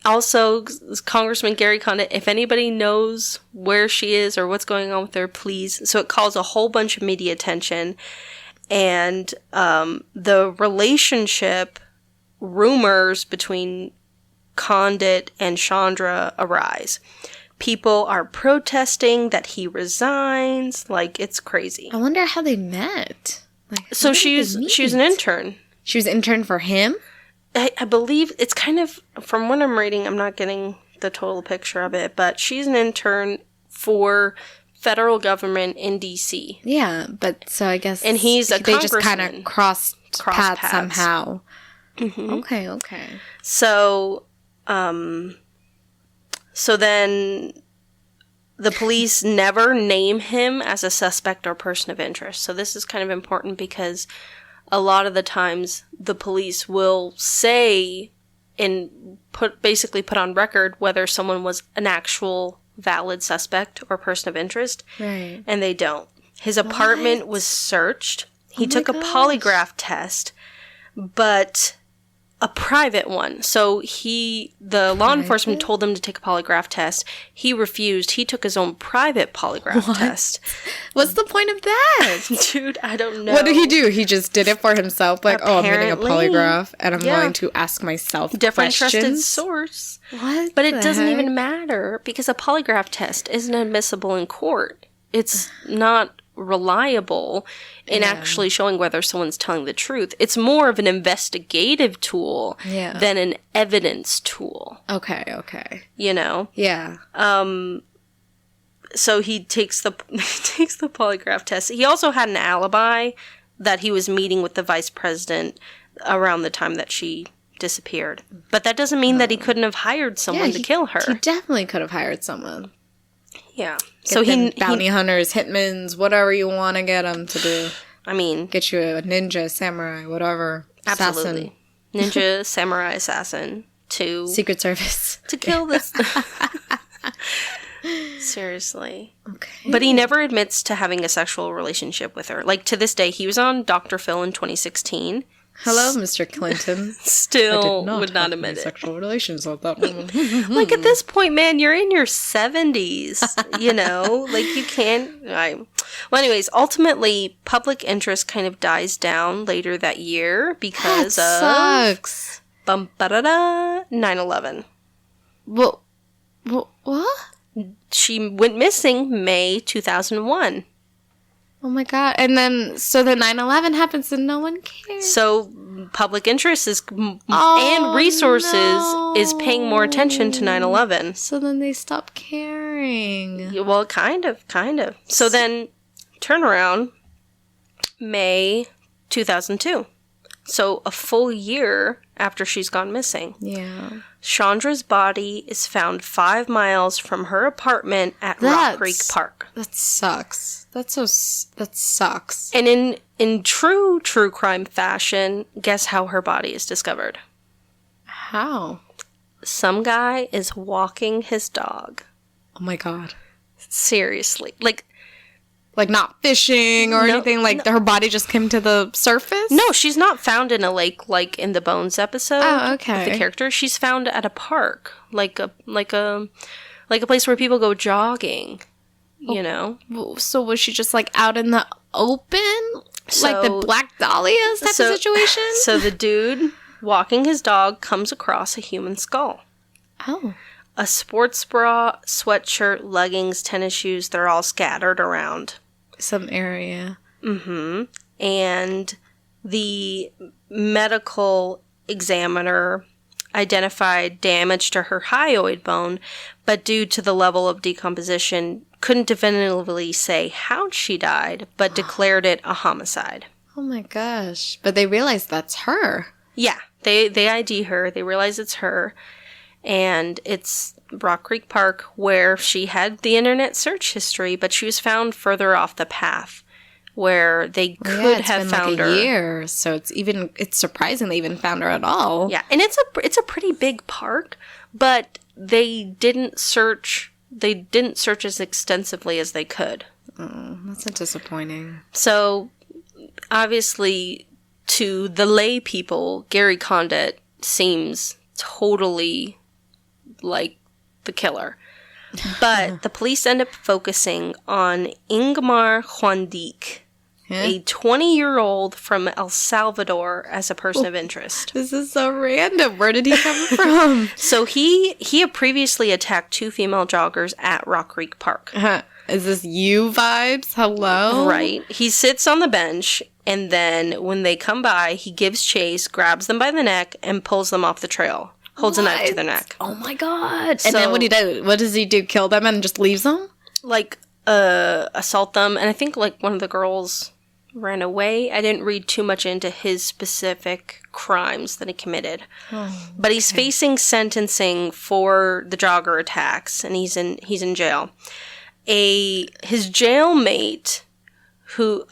also, Congressman Gary Condit, if anybody knows where she is or what's going on with her, please. So it calls a whole bunch of media attention. And the relationship rumors between Condit and Chandra arise. People are protesting that he resigns. Like, it's crazy. I wonder how they met. Like, so she was an intern. She was an intern for him? I believe it's kind of, from what I'm reading, I'm not getting the total picture of it, but she's an intern for federal government in D.C. Yeah, but so I guess... And he's a congressman. They just kind of crossed paths somehow. Mm-hmm. Okay. So then the police never name him as a suspect or person of interest. So this is kind of important because a lot of the times the police will say and basically put on record whether someone was an actual valid suspect or person of interest. Right. And they don't. His apartment was searched. He took a polygraph test, but a private one. So the law enforcement told him to take a polygraph test. He refused. He took his own private polygraph test. What's the point of that? Dude, I don't know. What did he do? He just did it for himself. Like, I'm getting a polygraph and I'm going to ask myself different questions. Trusted source. What? But it doesn't even matter because a polygraph test isn't admissible in court. It's not reliable in actually showing whether someone's telling the truth. It's more of an investigative tool than an evidence tool. Okay. You know? Yeah. So he takes the polygraph test. He also had an alibi that he was meeting with the vice president around the time that she disappeared. But that doesn't mean that he couldn't have hired someone to kill her. He definitely could have hired someone. Yeah. So bounty hunters, hitmans, whatever you want to get them to do. I mean, get you a ninja, samurai, whatever. Absolutely. Assassin. Ninja, samurai, assassin to Secret Service to kill this. Seriously. Okay. But he never admits to having a sexual relationship with her. Like, to this day, he was on Dr. Phil in 2016. Hello, Mr. Clinton. Still would not admit it. Sexual relations with that woman. Like, at this point, man, you're in your 70s, you know? Like, you can't... Well, anyways, ultimately, public interest kind of dies down later that year because of... sucks. 9/11. Well, what? She went missing May 2001. Oh my god. And then, so the 9/11 happens and no one cares. So, public interest and resources is paying more attention to 9/11. So then they stop caring. Well, kind of. So then, turn around, May 2002. So, a full year after she's gone missing. Yeah. Chandra's body is found 5 miles from her apartment at Rock Creek Park. That sucks. That sucks. And in true crime fashion, guess how her body is discovered? How? Some guy is walking his dog. Oh my god. Seriously. Like not fishing or anything? Like her body just came to the surface? No, she's not found in a lake like in the Bones episode. Oh, okay. With the character. She's found at a park. Like a place where people go jogging. you know. So was she just, like, out in the open? Like the Black Dahlias type of situation? So the dude walking his dog comes across a human skull. Oh. A sports bra, sweatshirt, leggings, tennis shoes, they're all scattered around. Some area. Mm-hmm. And the medical examiner identified damage to her hyoid bone, but due to the level of decomposition, couldn't definitively say how she died, but declared it a homicide. Oh my gosh. But they realized that's her. Yeah. They ID her. They realize it's her. And it's Rock Creek Park, where she had the internet search history, but she was found further off the path, where they could have found her. It's been like a year, so it's surprising they even found her at all. Yeah, and it's a pretty big park, but they didn't search as extensively as they could. Oh, that's disappointing. So, obviously, to the lay people, Gary Condit seems totally like the killer. But the police end up focusing on Ingmar Guandique, a 20-year-old from El Salvador, as a person of interest. This is so random. Where did he come from? So he had previously attacked 2 female joggers at Rock Creek Park. Is this you vibes? Hello? Right. He sits on the bench, and then when they come by, he gives chase, grabs them by the neck, and pulls them off the trail. Holds a knife to their neck. Oh my god. And then what does he do? Kill them and just leaves them? Like, assault them. And I think, like, one of the girls ran away. I didn't read too much into his specific crimes that he committed. Oh, but he's facing sentencing for the jogger attacks, and he's in jail. His jailmate, who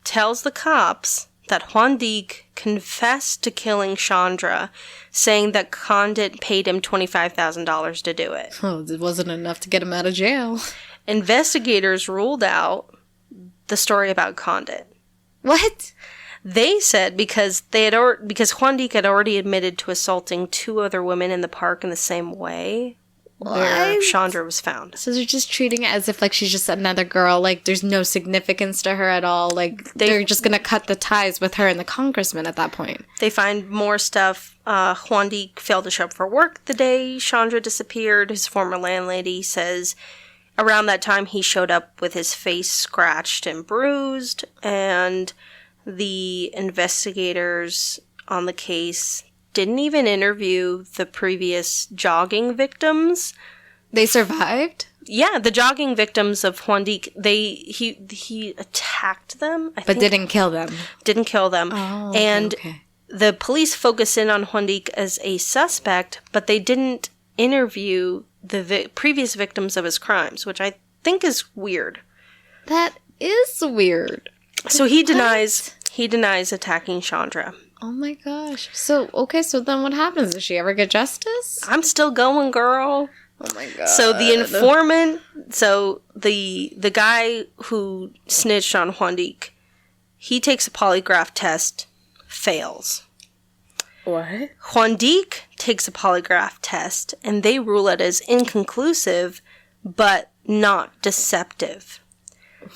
tells the cops that Guandique confessed to killing Chandra, saying that Condit paid him $25,000 to do it. Oh, it wasn't enough to get him out of jail. Investigators ruled out the story about Condit. What? They said because Guandique had already admitted to assaulting 2 other women in the park in the same way. Where Chandra was found. So they're just treating it as if, like, she's just another girl. Like, there's no significance to her at all. Like, they're just going to cut the ties with her and the congressman at that point. They find more stuff. Guandique failed to show up for work the day Chandra disappeared. His former landlady says around that time he showed up with his face scratched and bruised. And the investigators on the case didn't even interview the previous jogging victims. They survived? Yeah, the jogging victims of Guandique, he attacked them, I think. Didn't kill them. Didn't kill them. Oh, and okay. The police focus in on Guandique as a suspect, but they didn't interview the previous victims of his crimes, which I think is weird. That is weird. So he denies attacking Chandra. Oh my gosh. So then what happens? Does she ever get justice? I'm still going, girl. Oh my god. So the informant, the guy who snitched on Guandique, he takes a polygraph test, fails. What? Guandique takes a polygraph test, and they rule it as inconclusive, but not deceptive.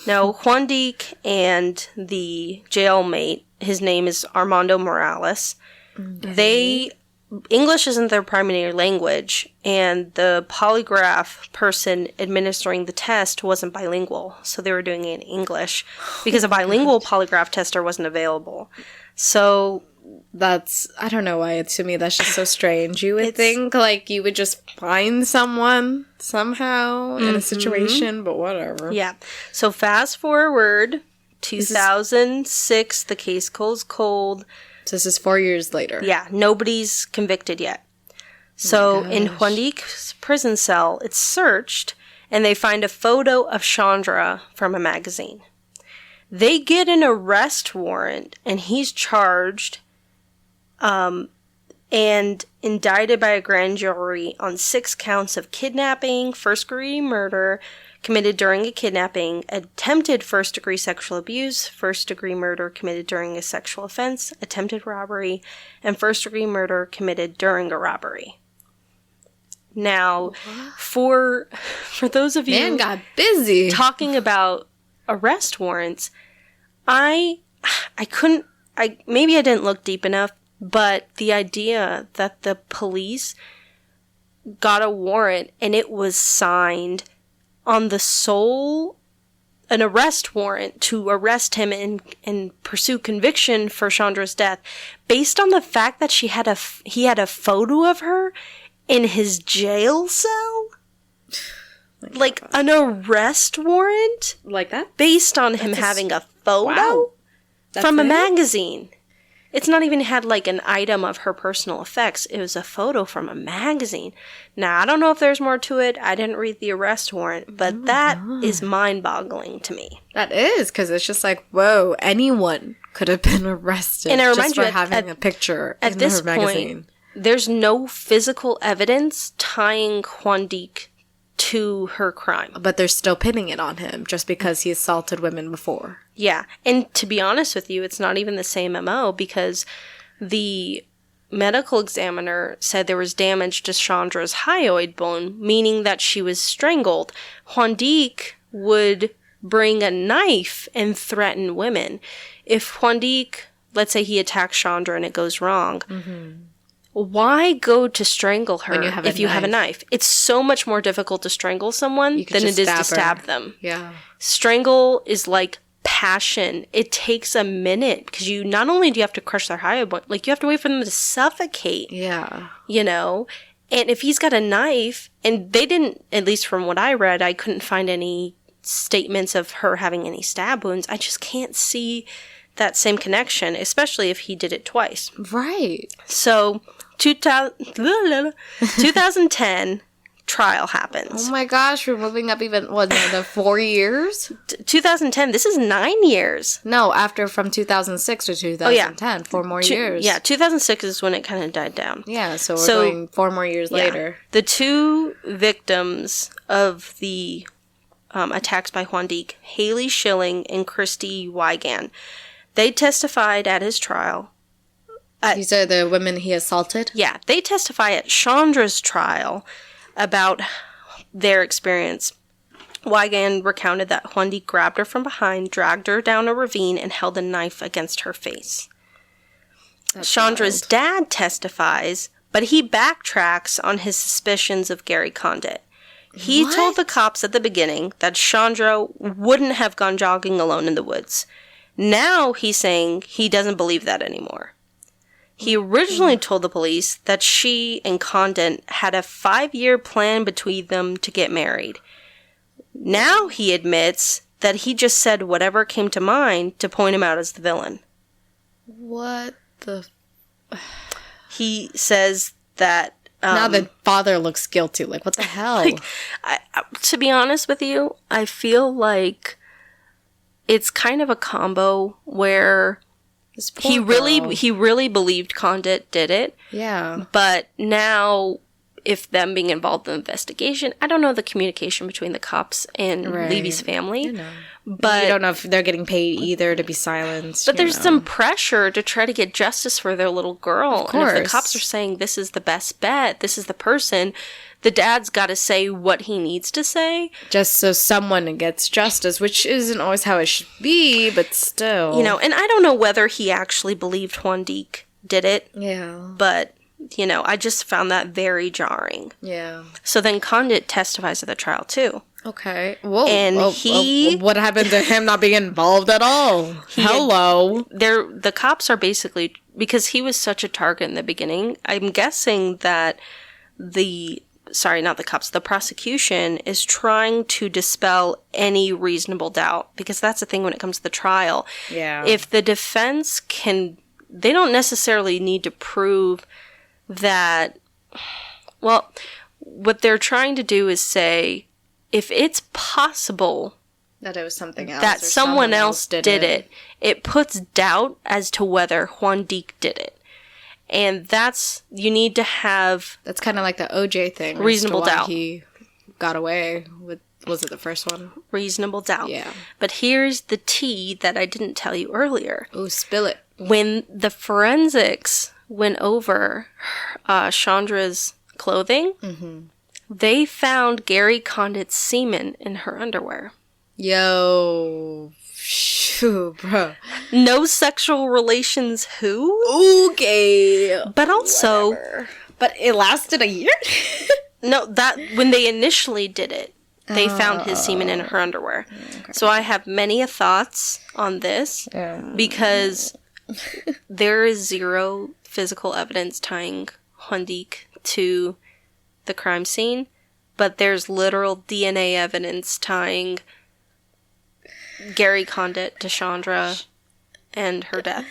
Now, Guandique and the jailmate, his name is Armando Morales, English isn't their primary language, and the polygraph person administering the test wasn't bilingual, so they were doing it in English, because a bilingual polygraph tester wasn't available. So I don't know why, to me that's just so strange. You would think, like, you would just find someone somehow in a situation, but whatever. Yeah. So fast forward, 2006, the case goes cold. So this is 4 years later. Yeah, nobody's convicted yet. So in Guandique's prison cell, it's searched, and they find a photo of Chandra from a magazine. They get an arrest warrant, and he's charged and indicted by a grand jury on 6 counts of kidnapping, first-degree murder committed during a kidnapping, attempted first-degree sexual abuse, first-degree murder committed during a sexual offense, attempted robbery, and first-degree murder committed during a robbery. Now, for those of you Man got busy talking about arrest warrants, maybe I didn't look deep enough, but the idea that the police got a warrant and it was signed on an arrest warrant to arrest him and pursue conviction for Chandra's death, based on the fact that he had a photo of her in his jail cell? Like, an arrest warrant? like that? Based on him having a photo from a magazine. It's not even had, like, an item of her personal effects. It was a photo from a magazine. Now, I don't know if there's more to it. I didn't read the arrest warrant, but that is mind-boggling to me. That is, because it's just like, whoa, anyone could have been arrested And I just remind for you, having a picture at in this her magazine. point, there's no physical evidence tying Guandique to her crime. But they're still pinning it on him just because he assaulted women before. Yeah, and to be honest with you, it's not even the same MO, because the medical examiner said there was damage to Chandra's hyoid bone, meaning that she was strangled. Guandique would bring a knife and threaten women. If Guandique, let's say he attacks Chandra and it goes wrong, why go to strangle her if you have a knife? It's so much more difficult to strangle someone than it is to stab them. Yeah. Strangle is like passion. It takes a minute, because not only do you have to crush their hyoid bone, like, you have to wait for them to suffocate. Yeah. You know? And if he's got a knife, and they didn't, at least from what I read, I couldn't find any statements of her having any stab wounds. I just can't see that same connection, especially if he did it twice. Right. So, 2010, trial happens. Oh my gosh, we're moving up even, the 4 years? 2010, this is 9 years. No, from 2006 to 2010, 4 more years. Yeah, 2006 is when it kind of died down. Yeah, so we're going 4 more years later. The two victims of the attacks by Guandique, Haley Schilling and Christy Wiegand, they testified at his trial. These are the women he assaulted? Yeah, they testify at Chandra's trial about their experience. Wiegand recounted that Guandique grabbed her from behind, dragged her down a ravine, and held a knife against her face. Chandra's dad testifies, but he backtracks on his suspicions of Gary Condit. He told the cops at the beginning that Chandra wouldn't have gone jogging alone in the woods. Now he's saying he doesn't believe that anymore. He originally told the police that she and Condit had a 5-year plan between them to get married. Now he admits that he just said whatever came to mind to point him out as the villain. What the... He says that... now the father looks guilty. Like, what the hell? Like, to be honest with you, I feel like it's kind of a combo where... He really believed Condit did it. Yeah. But now, if them being involved in the investigation, I don't know the communication between the cops and Levy's family. You know. But you don't know if they're getting paid either to be silenced. But there's some pressure to try to get justice for their little girl. Of course. And if the cops are saying this is the best bet, this is the person, the dad's got to say what he needs to say. Just so someone gets justice, which isn't always how it should be, but still. You know, and I don't know whether he actually believed Guandique did it. Yeah. But, you know, I just found that very jarring. Yeah. So then Condit testifies at the trial, too. Okay. Whoa. And what happened to him not being involved at all? The cops are basically, because he was such a target in the beginning, I'm guessing that the prosecution is trying to dispel any reasonable doubt, because that's the thing when it comes to the trial. Yeah. If the defense they don't necessarily need to prove that, well, what they're trying to do is say, if it's possible that it was something else, that someone else did it, it puts doubt as to whether Guandique did it. And you need to have... That's kind of like the OJ thing. Reasonable doubt. He got away with, was it the first one? Reasonable doubt. Yeah. But here's the tea that I didn't tell you earlier. Ooh, spill it. When the forensics went over Chandra's clothing, They found Gary Condit's semen in her underwear. Yo. Shoo, bro. No sexual relations who? Okay. But also... Whatever. But it lasted a year? No, that... When they initially did it, they found his semen in her underwear. Okay. So I have many thoughts on this because there is zero physical evidence tying Guandique to the crime scene, but there's literal DNA evidence tying Gary Condit to Chandra and her death.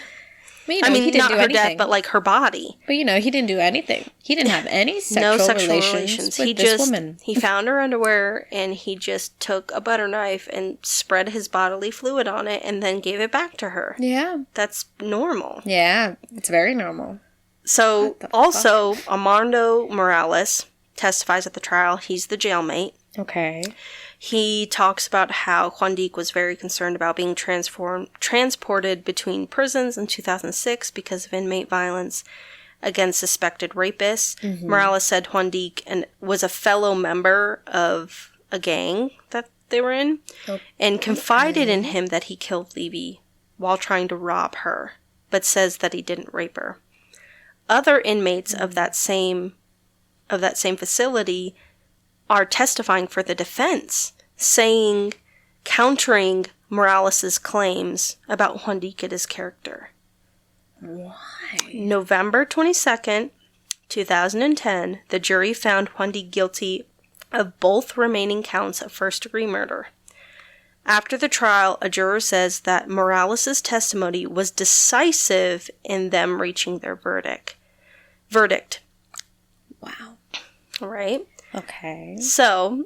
But, he didn't not do her anything. death, but like her body. But he didn't do anything. He didn't have any sexual, relations with this woman. He found her underwear and he just took a butter knife and spread his bodily fluid on it and then gave it back to her. Yeah. That's normal. Yeah, it's very normal. So, also, Armando Morales testifies at the trial. He's the jailmate. Okay. He talks about how Guandique was very concerned about being transported between prisons in 2006 because of inmate violence against suspected rapists. Mm-hmm. Morales said Guandique was a fellow member of a gang that they were in and confided in him that he killed Levy while trying to rob her, but says that he didn't rape her. Other inmates of that same facility are testifying for the defense, countering Morales' claims about Guandique and his character. Why? November 22nd, 2010, the jury found Guandique guilty of both remaining counts of first-degree murder. After the trial, a juror says that Morales' testimony was decisive in them reaching their verdict. Wow. Right? Okay. So,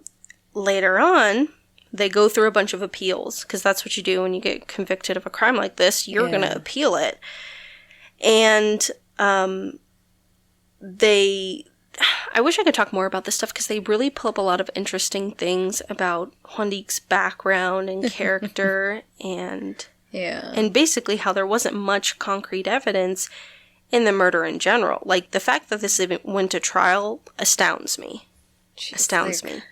later on, they go through a bunch of appeals, because that's what you do when you get convicted of a crime like this. You're going to appeal it. And I wish I could talk more about this stuff, because they really pull up a lot of interesting things about Guandique's background and character, and basically how there wasn't much concrete evidence in the murder in general. Like, the fact that this even went to trial astounds me. Okay.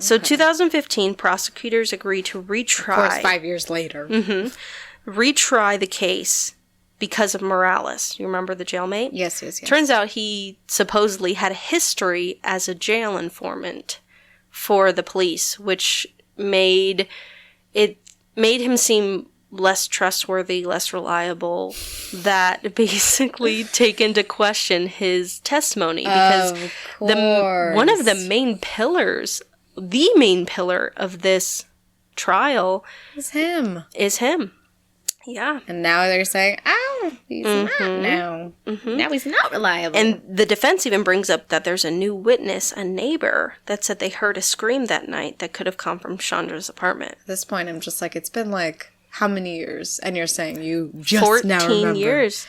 So, 2015, prosecutors agreed to retry... Of course, 5 years later. Mm-hmm. Retry the case because of Morales. You remember the jailmate? Yes. Turns out he supposedly had a history as a jail informant for the police, which made him seem less trustworthy, less reliable, that basically take into question his testimony, because one of the main pillars, the main pillar of this trial is him. Yeah. And now they're saying, he's not now. Mm-hmm. Now he's not reliable. And the defense even brings up that there's a new witness, a neighbor, that said they heard a scream that night that could have come from Chandra's apartment. At this point, I'm just like, it's been like, how many years? And you're saying you just now remember. 14 years.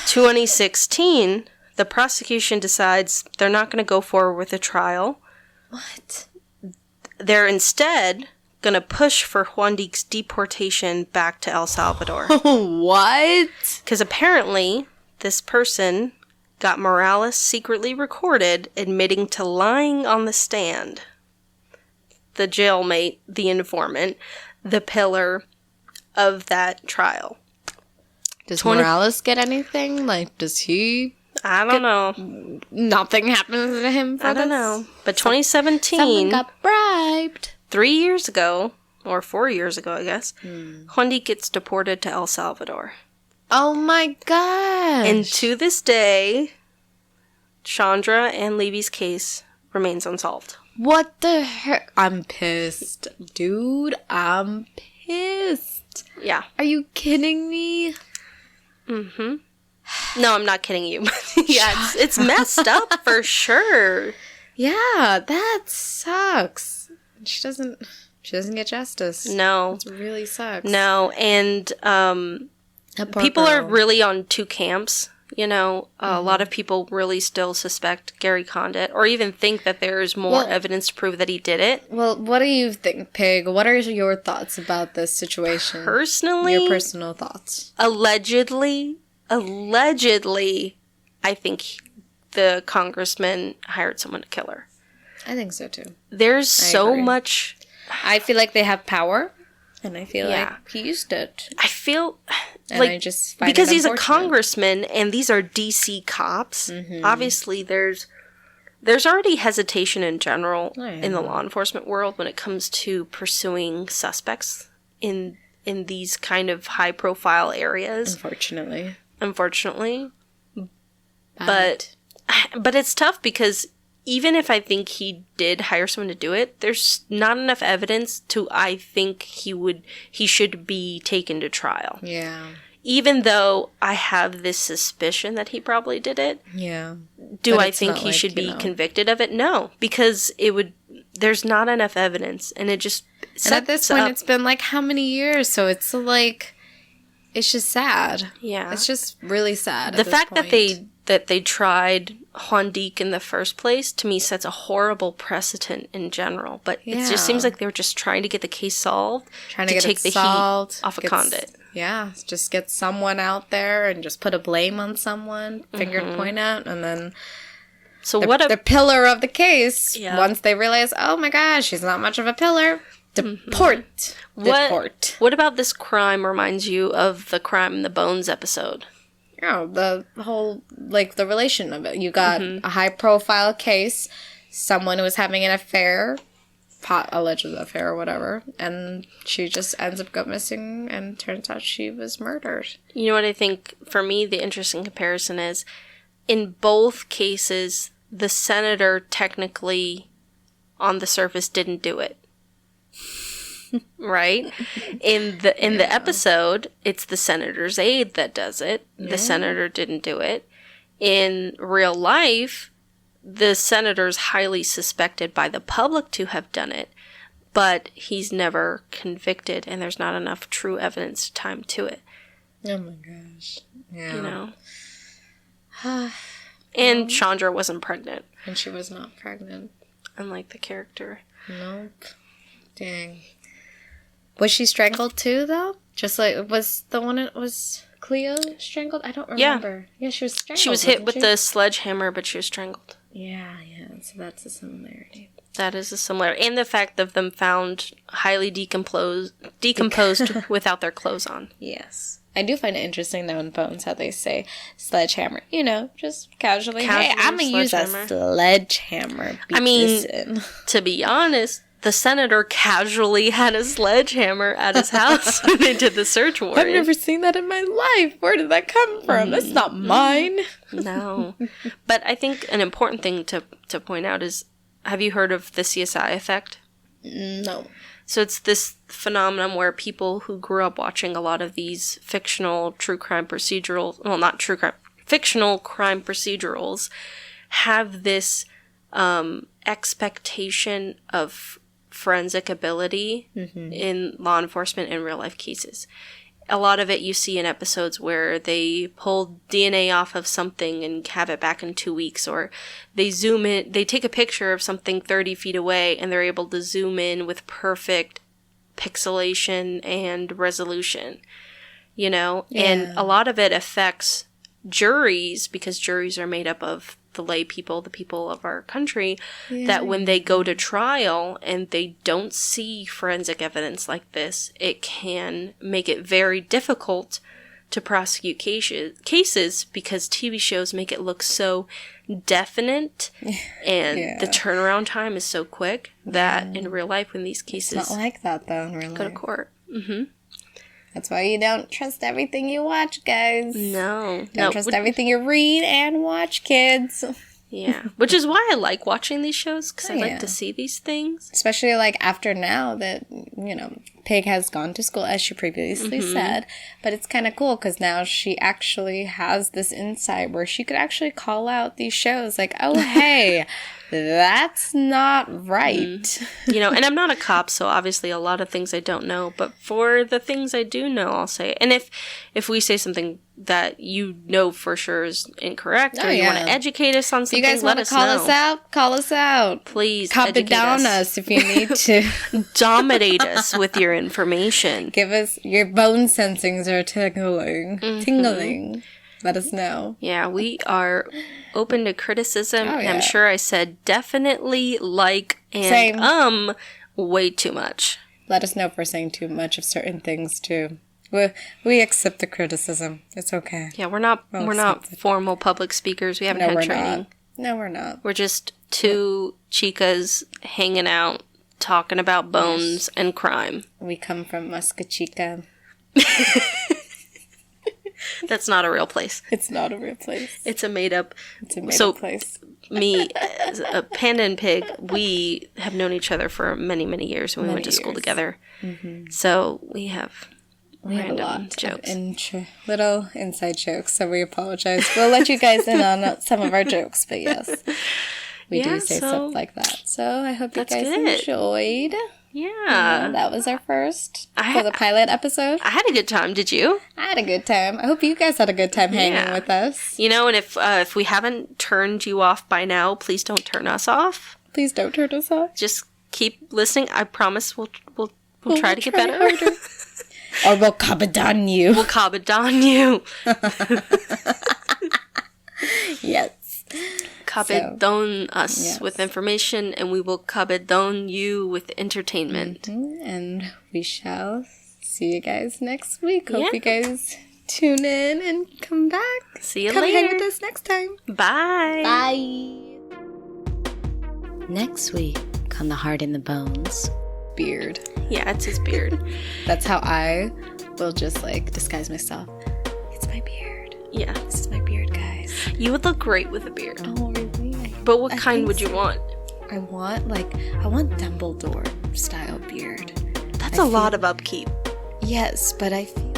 2016, the prosecution decides they're not going to go forward with the trial. What? They're instead going to push for Guandique's deportation back to El Salvador. What? Because apparently, this person got Morales secretly recorded admitting to lying on the stand. The jailmate, the informant, the pillar of that trial. Does Morales get anything? Like, does he... I don't know. Nothing happens to him for I don't know. But 2017... Someone got bribed. 3 years ago, or 4 years ago, I guess, Guandique gets deported to El Salvador. Oh my gosh. And to this day, Chandra Ann Levy's case remains unsolved. What the heck? I'm pissed. Dude, I'm pissed. Yeah. Are you kidding me? Mm-hmm. No, I'm not kidding you. Yeah, it's messed up for sure. Yeah, that sucks. She doesn't get justice. No. It really sucks. No, and people are really on two camps. You know, a lot of people really still suspect Gary Condit, or even think that there's more evidence to prove that he did it. Well, what do you think, Pig? What are your thoughts about this situation? Personally? Your personal thoughts. Allegedly, I think the congressman hired someone to kill her. I think so too. There's so much. I feel like they have power, and I feel like he used it. I feel and like I just find because it he's a congressman and these are DC cops. Obviously, there's already hesitation in general in the law enforcement world when it comes to pursuing suspects in these kind of high profile areas. Unfortunately. But it's tough because even if I think he did hire someone to do it, there's not enough evidence to I think he should be taken to trial. Yeah. Even though I have this suspicion that he probably did it. Yeah. Do I think he should be convicted of it? No, because there's not enough evidence and it just and at this point it's been like how many years? So it's like it's just sad. Yeah. It's just really sad. The fact that they tried Guandique in the first place, to me, sets a horrible precedent in general. But it just seems like they were just trying to get the case solved. Trying to take the heat off of Condit. Yeah, just get someone out there and just put a blame on someone, finger to point at, and then the pillar of the case, once they realize, oh my gosh, she's not much of a pillar, deport. What about this crime reminds you of the Crime in the Bones episode? Oh, the whole, like, the relation of it. You got a high-profile case, someone who was having an affair, alleged affair or whatever, and she just ends up going missing, and turns out she was murdered. You know what I think, for me, the interesting comparison is, in both cases, the senator technically, on the surface, didn't do it. Right? In the episode, it's the senator's aide that does it. The senator didn't do it. In real life, the senator's highly suspected by the public to have done it, but he's never convicted, and there's not enough true evidence to time to it. Oh my gosh. Yeah. You know? And Chandra wasn't pregnant. And she was not pregnant. Unlike the character. Nope. Dang. Was she strangled too, though? Just like, was Cleo strangled? I don't remember. Yeah, she was strangled. She was hit with the sledgehammer, but she was strangled. Yeah, so that's a similarity. That is a similarity. And the fact of them found highly decomposed without their clothes on. Yes. I do find it interesting, though, in Bones, how they say sledgehammer. You know, just casually. Hey, I'm going to use a sledgehammer. To be honest, the senator casually had a sledgehammer at his house when they did the search warrant. I've never seen that in my life. Where did that come from? That's not mine. No. But I think an important thing to point out is, have you heard of the CSI effect? No. So it's this phenomenon where people who grew up watching a lot of these fictional true crime procedurals, well, not true crime, fictional crime procedurals, have this expectation of forensic ability in law enforcement in real life cases. A lot of it you see in episodes where they pull DNA off of something and have it back in 2 weeks, or they zoom in, they take a picture of something 30 feet away and they're able to zoom in with perfect pixelation and resolution, you know? Yeah. And a lot of it affects juries, because juries are made up of the lay people, the people of our country, that when they go to trial and they don't see forensic evidence like this, it can make it very difficult to prosecute cases because TV shows make it look so definite and the turnaround time is so quick that in real life, when these cases... It's not like that, though, in real life. Go to court. Mm-hmm. That's why you don't trust everything you watch, guys. No. Don't trust everything you read and watch, kids. Yeah. Which is why I like watching these shows, because I like to see these things. Especially, like, after now that, you know, Pig has gone to school, as she previously said. But it's kind of cool, because now she actually has this insight where she could actually call out these shows, like, oh, hey... That's not right. You know, and I'm not a cop, so obviously a lot of things I don't know. But for the things I do know, I'll say. And if we say something that you know for sure is incorrect, or you want to educate us on something, let us know. You guys want to call us out? Call us out. Please, educate down us if you need to. Dominate us with your information. Give us... Your bone sensings are tingling. Let us know. Yeah, we are open to criticism. Oh, And yeah. I'm sure I said definitely, like, and Same. way too much. Let us know if we're saying too much of certain things, too. We accept the criticism. It's okay. Yeah, we're not formal public speakers. We haven't had training. Not. No, we're not. We're just two chicas hanging out, talking about bones and crime. We come from Muscachica. That's not a real place. It's not a real place. It's a made-up... It's a made-up place. Me, as a Panda and Pig, we have known each other for many, many years, and we went to school together. Mm-hmm. So we have random jokes. Little inside jokes, so we apologize. We'll let you guys in on some of our jokes, but yes, we do say stuff like that. So I hope you guys enjoyed. Yeah. That was our first for the pilot episode. I had a good time. Did you? I had a good time. I hope you guys had a good time hanging with us. You know, and if we haven't turned you off by now, please don't turn us off. Please don't turn us off. Just keep listening. I promise we'll try to get better. Or we'll kabadon you. We'll kabadon you. Yes. Kabadon us with information, and we will kabadon you with entertainment. Mm-hmm. And we shall see you guys next week. Hope you guys tune in and come back. See you later. Come hang with us next time. Bye. Bye. Next week on The Heart and the Bones. Beard. Yeah, it's his beard. That's how I will just disguise myself. It's my beard. Yeah. This is my beard, guys. You would look great with a beard. Oh, really? But what kind would you want? I want Dumbledore style beard. That's a lot of upkeep. Yes, but I feel